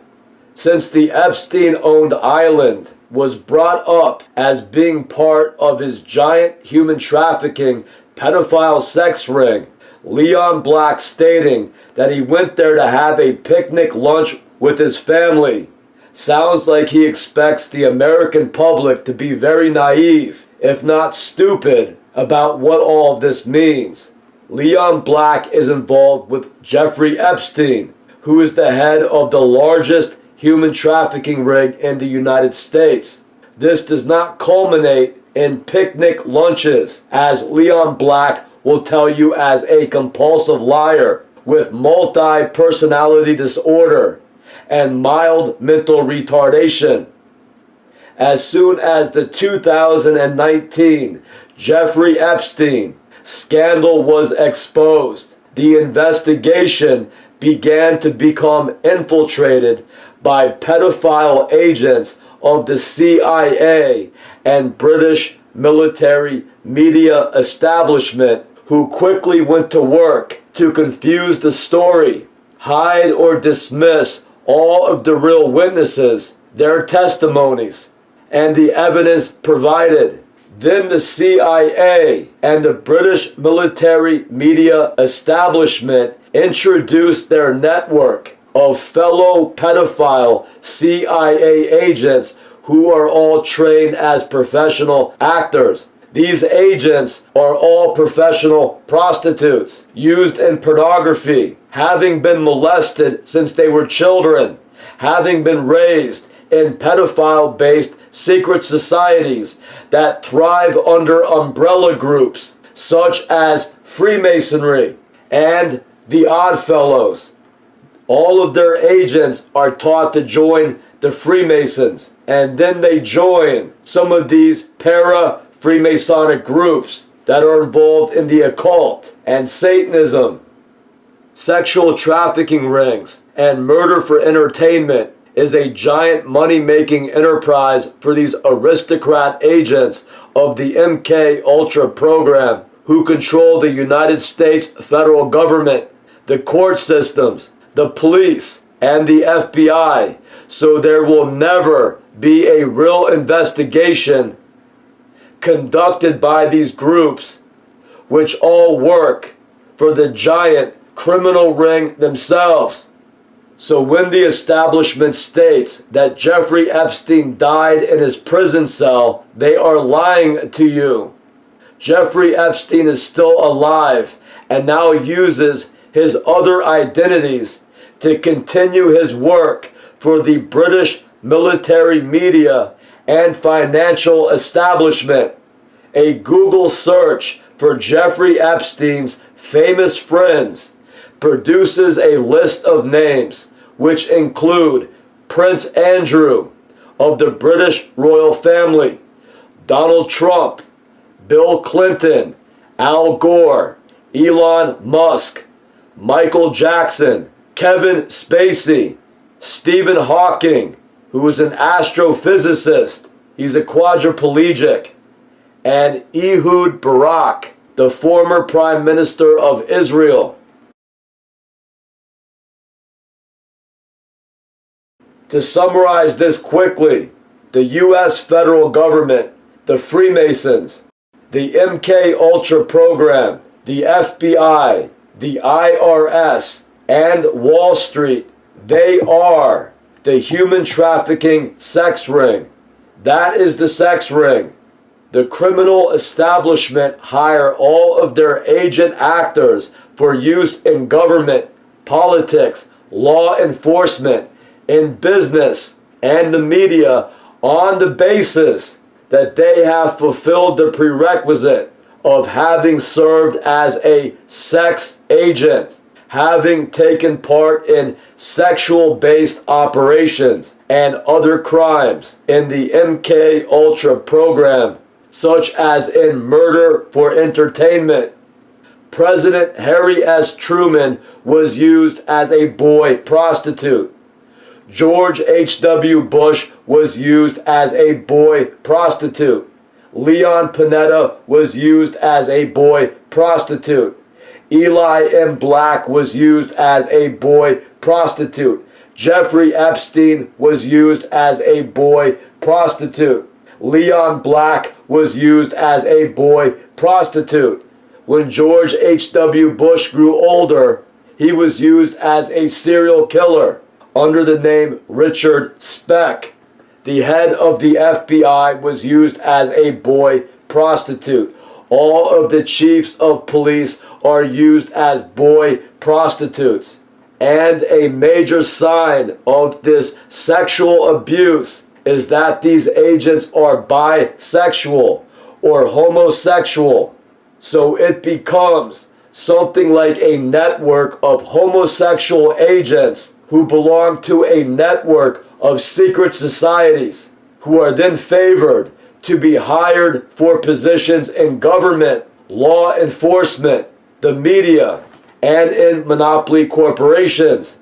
Since the Epstein-owned island was brought up as being part of his giant human trafficking pedophile sex ring, Leon Black stating that he went there to have a picnic lunch with his family sounds like he expects the American public to be very naive, if not stupid, about what all of this means. Leon Black is involved with Jeffrey Epstein, who is the head of the largest human trafficking ring in the United States. This does not culminate in picnic lunches, as Leon Black will tell you as a compulsive liar with multi-personality disorder and mild mental retardation. As soon as the 2019 Jeffrey Epstein scandal was exposed, the investigation began to become infiltrated by pedophile agents of the CIA and British military media establishment, who quickly went to work to confuse the story, hide or dismiss all of the real witnesses, their testimonies, and the evidence provided. Then the CIA and the British military media establishment introduced their network of fellow pedophile CIA agents who are all trained as professional actors. These agents are all professional prostitutes used in pornography, having been molested since they were children, having been raised in pedophile-based secret societies that thrive under umbrella groups such as Freemasonry and the Oddfellows. All of their agents are taught to join the Freemasons, and then they join some of these para-Freemasonic groups that are involved in the occult and Satanism. Sexual trafficking rings and murder for entertainment is a giant money-making enterprise for these aristocrat agents of the MK Ultra program who control the United States federal government, the court systems, the police, and the FBI. So there will never be a real investigation conducted by these groups, which all work for the giant criminal ring themselves. So when the establishment states that Jeffrey Epstein died in his prison cell, they are lying to you. Jeffrey Epstein is still alive and now uses his other identities to continue his work for the British military media and financial establishment. A Google search for Jeffrey Epstein's famous friends produces a list of names which include Prince Andrew of the British royal family, Donald Trump, Bill Clinton, Al Gore, Elon Musk, Michael Jackson, Kevin Spacey, Stephen Hawking, who is an astrophysicist. He's a quadriplegic. And Ehud Barak, the former Prime Minister of Israel. To summarize this quickly, the U.S. federal government, the Freemasons, the MK Ultra program, the FBI, the IRS, and Wall Street, they are the human trafficking sex ring. That is the sex ring. The criminal establishment hire all of their agent actors for use in government, politics, law enforcement, in business, and the media on the basis that they have fulfilled the prerequisite of having served as a sex agent, having taken part in sexual-based operations and other crimes in the MK Ultra program, such as in murder for entertainment. President Harry S. Truman was used as a boy prostitute. George H.W. Bush was used as a boy prostitute. Leon Panetta was used as a boy prostitute. Eli M. Black was used as a boy prostitute. Jeffrey Epstein was used as a boy prostitute. Leon Black was used as a boy prostitute. When George H.W. Bush grew older, he was used as a serial killer under the name Richard Speck. The head of the FBI was used as a boy prostitute. All of the chiefs of police are used as boy prostitutes. And a major sign of this sexual abuse is that these agents are bisexual or homosexual. So it becomes something like a network of homosexual agents who belong to a network of secret societies, who are then favored to be hired for positions in government, law enforcement, the media, and in monopoly corporations.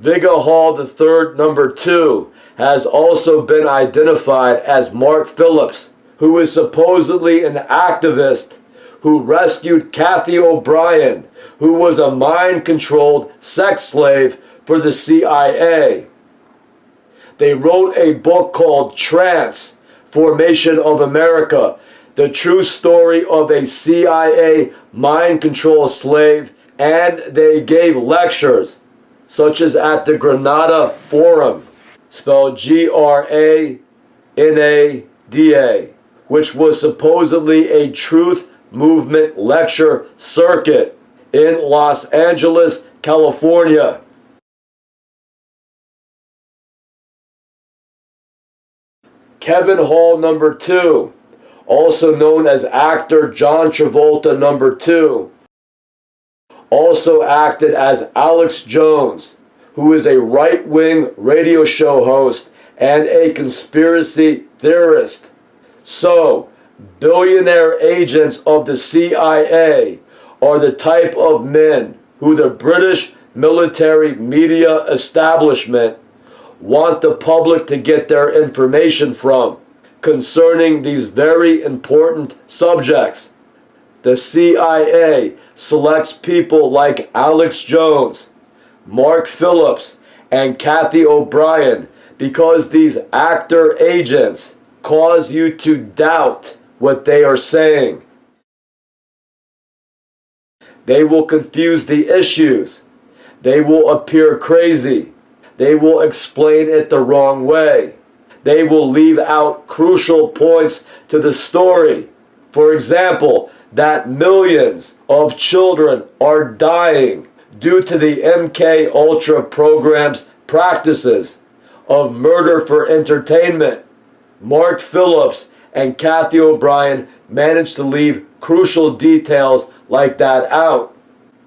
Vigga Hall III, number 2, has also been identified as Mark Phillips, who is supposedly an activist who rescued Kathy O'Brien, who was a mind-controlled sex slave for the CIA. They wrote a book called Trance, Formation of America, the true story of a CIA mind control slave, and they gave lectures, such as at the Granada Forum, spelled Granada, which was supposedly a truth movement lecture circuit in Los Angeles, California. Kevin Hall number 2, also known as actor John Travolta number 2, also acted as Alex Jones, who is a right-wing radio show host and a conspiracy theorist. So, billionaire agents of the CIA are the type of men who the British military media establishment want the public to get their information from concerning these very important subjects. The CIA selects people like Alex Jones, Mark Phillips, and Cathy O'Brien because these actor agents cause you to doubt what they are saying. They will confuse the issues. They will appear crazy. They will explain it the wrong way. They will leave out crucial points to the story. For example, that millions of children are dying due to the MK Ultra program's practices of murder for entertainment. Mark Phillips and Cathy O'Brien managed to leave crucial details like that out.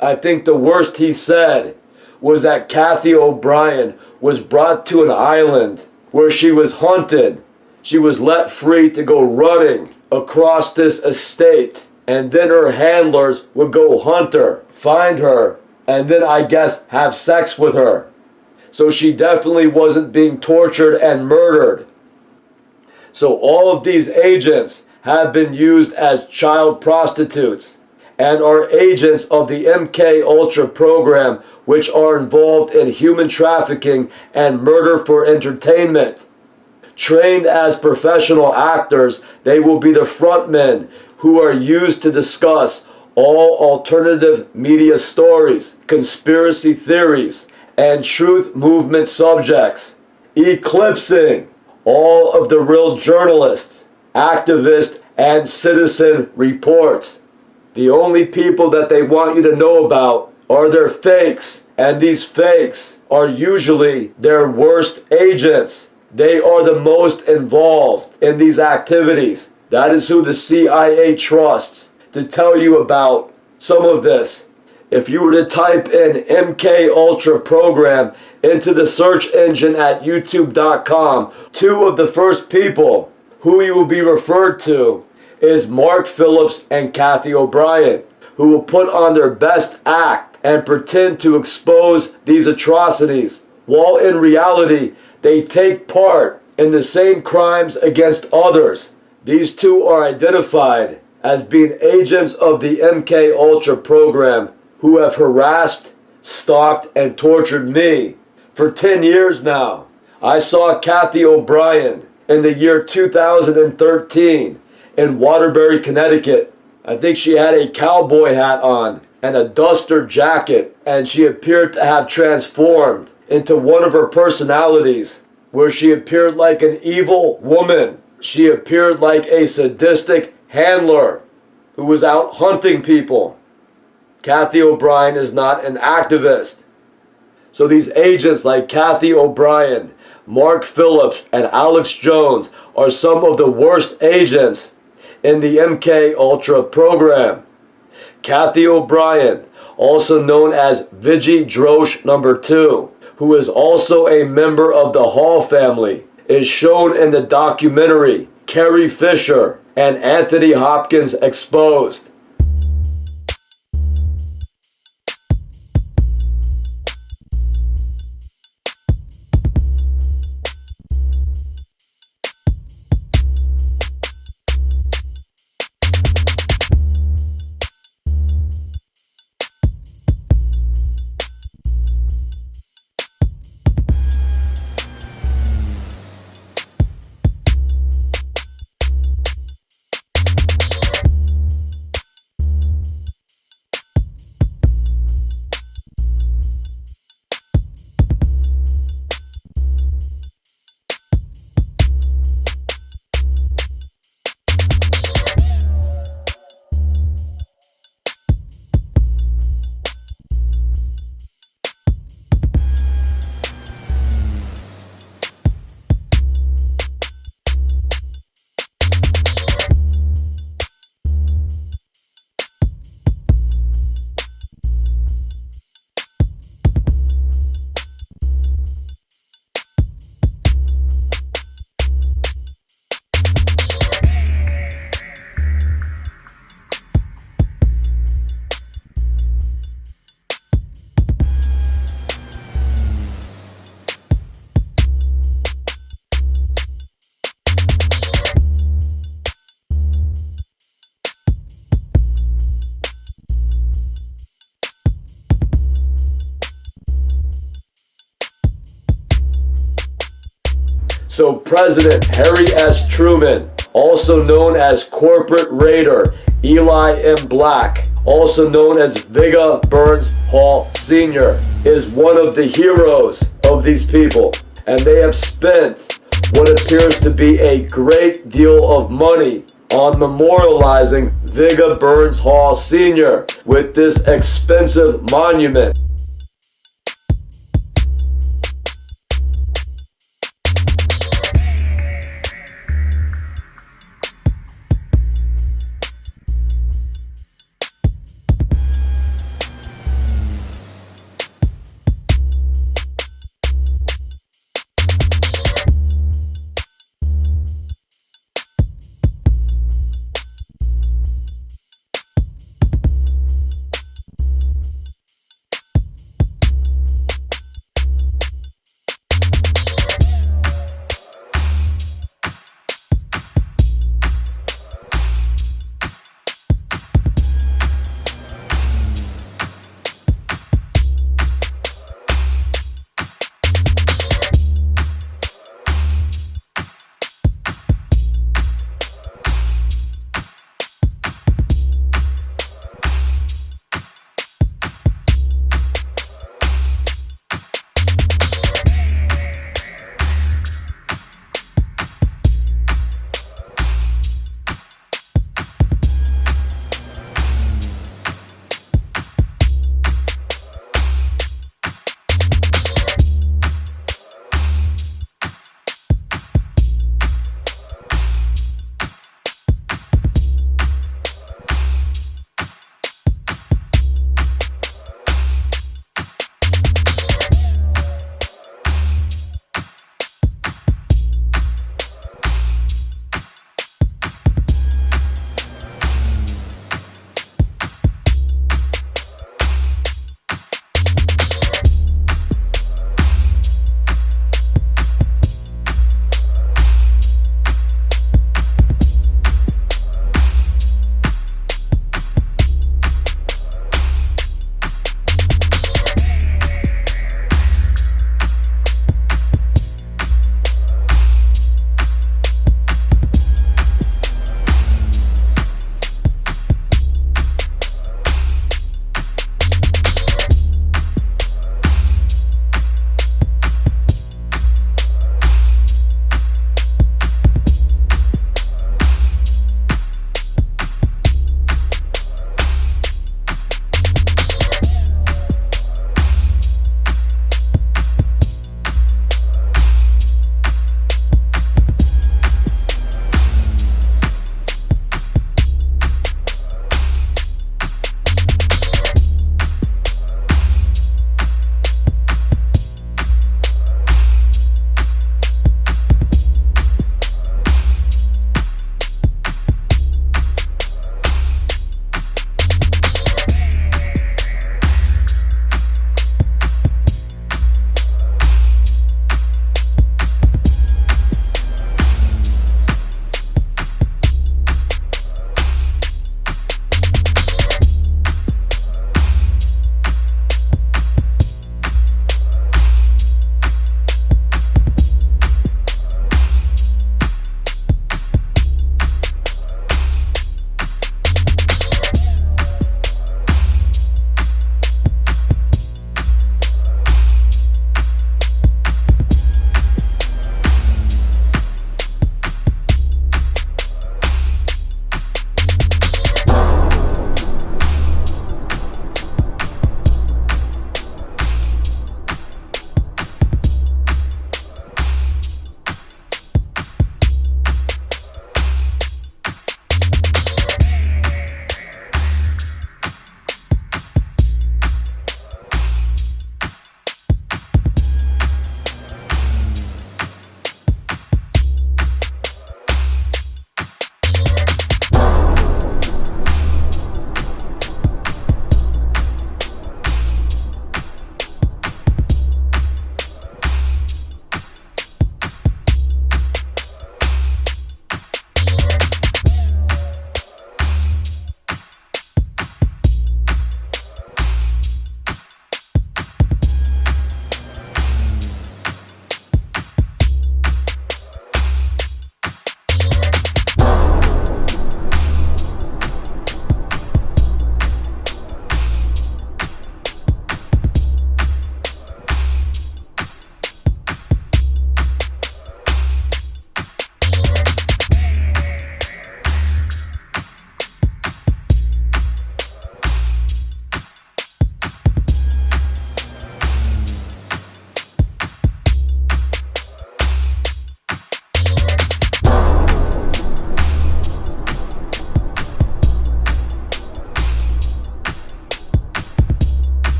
I think the worst he said was that Cathy O'Brien was brought to an island where she was hunted. She was let free to go running across this estate, and then her handlers would go hunt her, find her, and then I guess have sex with her. So she definitely wasn't being tortured and murdered. So all of these agents have been used as child prostitutes and are agents of the MK Ultra program, which are involved in human trafficking and murder for entertainment. Trained as professional actors, they will be the frontmen who are used to discuss all alternative media stories, conspiracy theories, and truth movement subjects, eclipsing all of the real journalists, activists, and citizen reports. The only people that they want you to know about are their fakes, and these fakes are usually their worst agents. They are the most involved in these activities. That is who the CIA trusts to tell you about some of this. If you were to type in MK Ultra program into the search engine at youtube.com, two of the first people who you will be referred to is Mark Phillips and Cathy O'Brien, who will put on their best act and pretend to expose these atrocities, while in reality they take part in the same crimes against others. These two are identified as being agents of the MK Ultra program who have harassed, stalked, and tortured me for 10 years now. I saw Cathy O'Brien in the year 2013 in Waterbury, Connecticut. I think she had a cowboy hat on and a duster jacket, and she appeared to have transformed into one of her personalities, where she appeared like an evil woman. She appeared like a sadistic handler who was out hunting people. Cathy O'Brien is not an activist. So these agents like Cathy O'Brien, Mark Phillips, and Alex Jones are some of the worst agents in the MK Ultra program. Cathy O'Brien, also known as Vigie Drosh number 2, who is also a member of the Hall family, is shown in the documentary Carrie Fisher and Anthony Hopkins Exposed. So President Harry S. Truman, also known as Corporate Raider Eli M. Black, also known as Viggo Burns Hall Sr., is one of the heroes of these people. And they have spent what appears to be a great deal of money on memorializing Viggo Burns Hall Sr. with this expensive monument.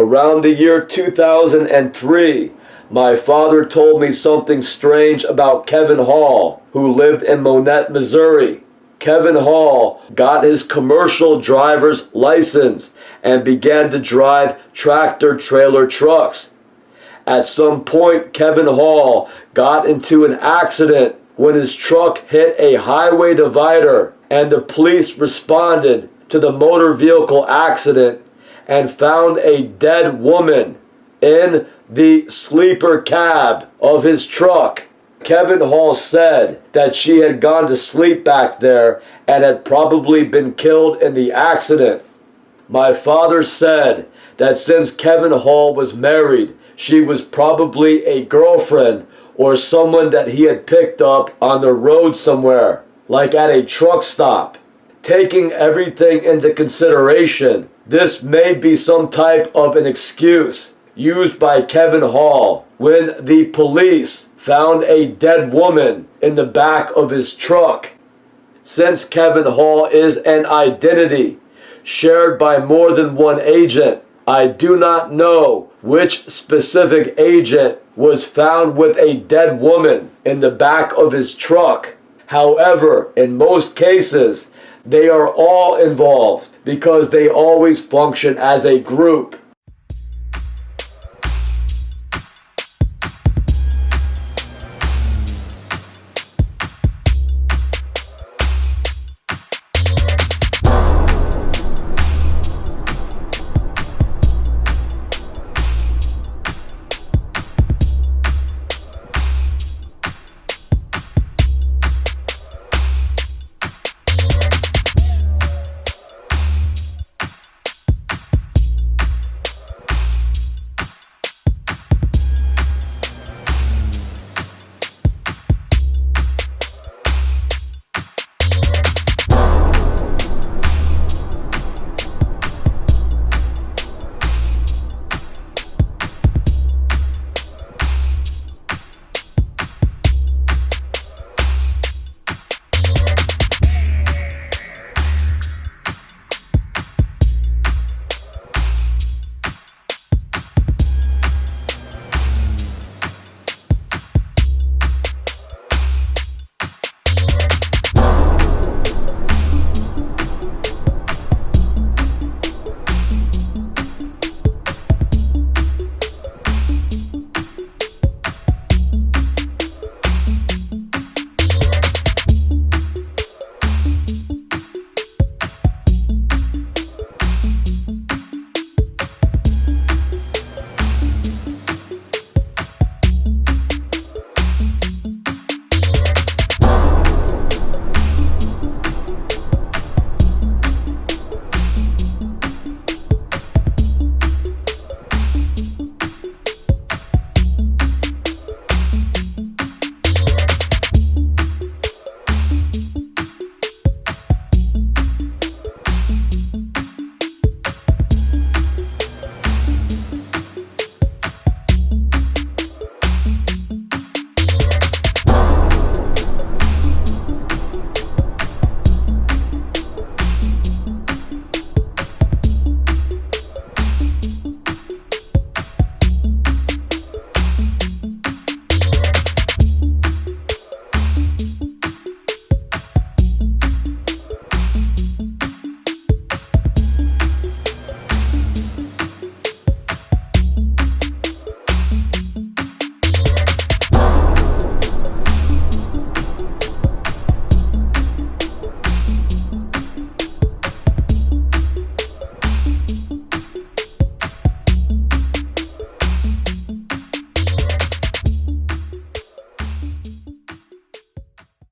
Around the year 2003, my father told me something strange about Kevin Hall, who lived in Monette, Missouri. Kevin Hall got his commercial driver's license and began to drive tractor-trailer trucks. At some point, Kevin Hall got into an accident when his truck hit a highway divider, and the police responded to the motor vehicle accident and found a dead woman in the sleeper cab of his truck. Kevin Hall said that she had gone to sleep back there and had probably been killed in the accident. My father said that since Kevin Hall was married, she was probably a girlfriend or someone that he had picked up on the road somewhere, like at a truck stop. Taking everything into consideration, this may be some type of an excuse used by Kevin Hall when the police found a dead woman in the back of his truck. Since Kevin Hall is an identity shared by more than one agent, I do not know which specific agent was found with a dead woman in the back of his truck. However, in most cases, they are all involved because they always function as a group.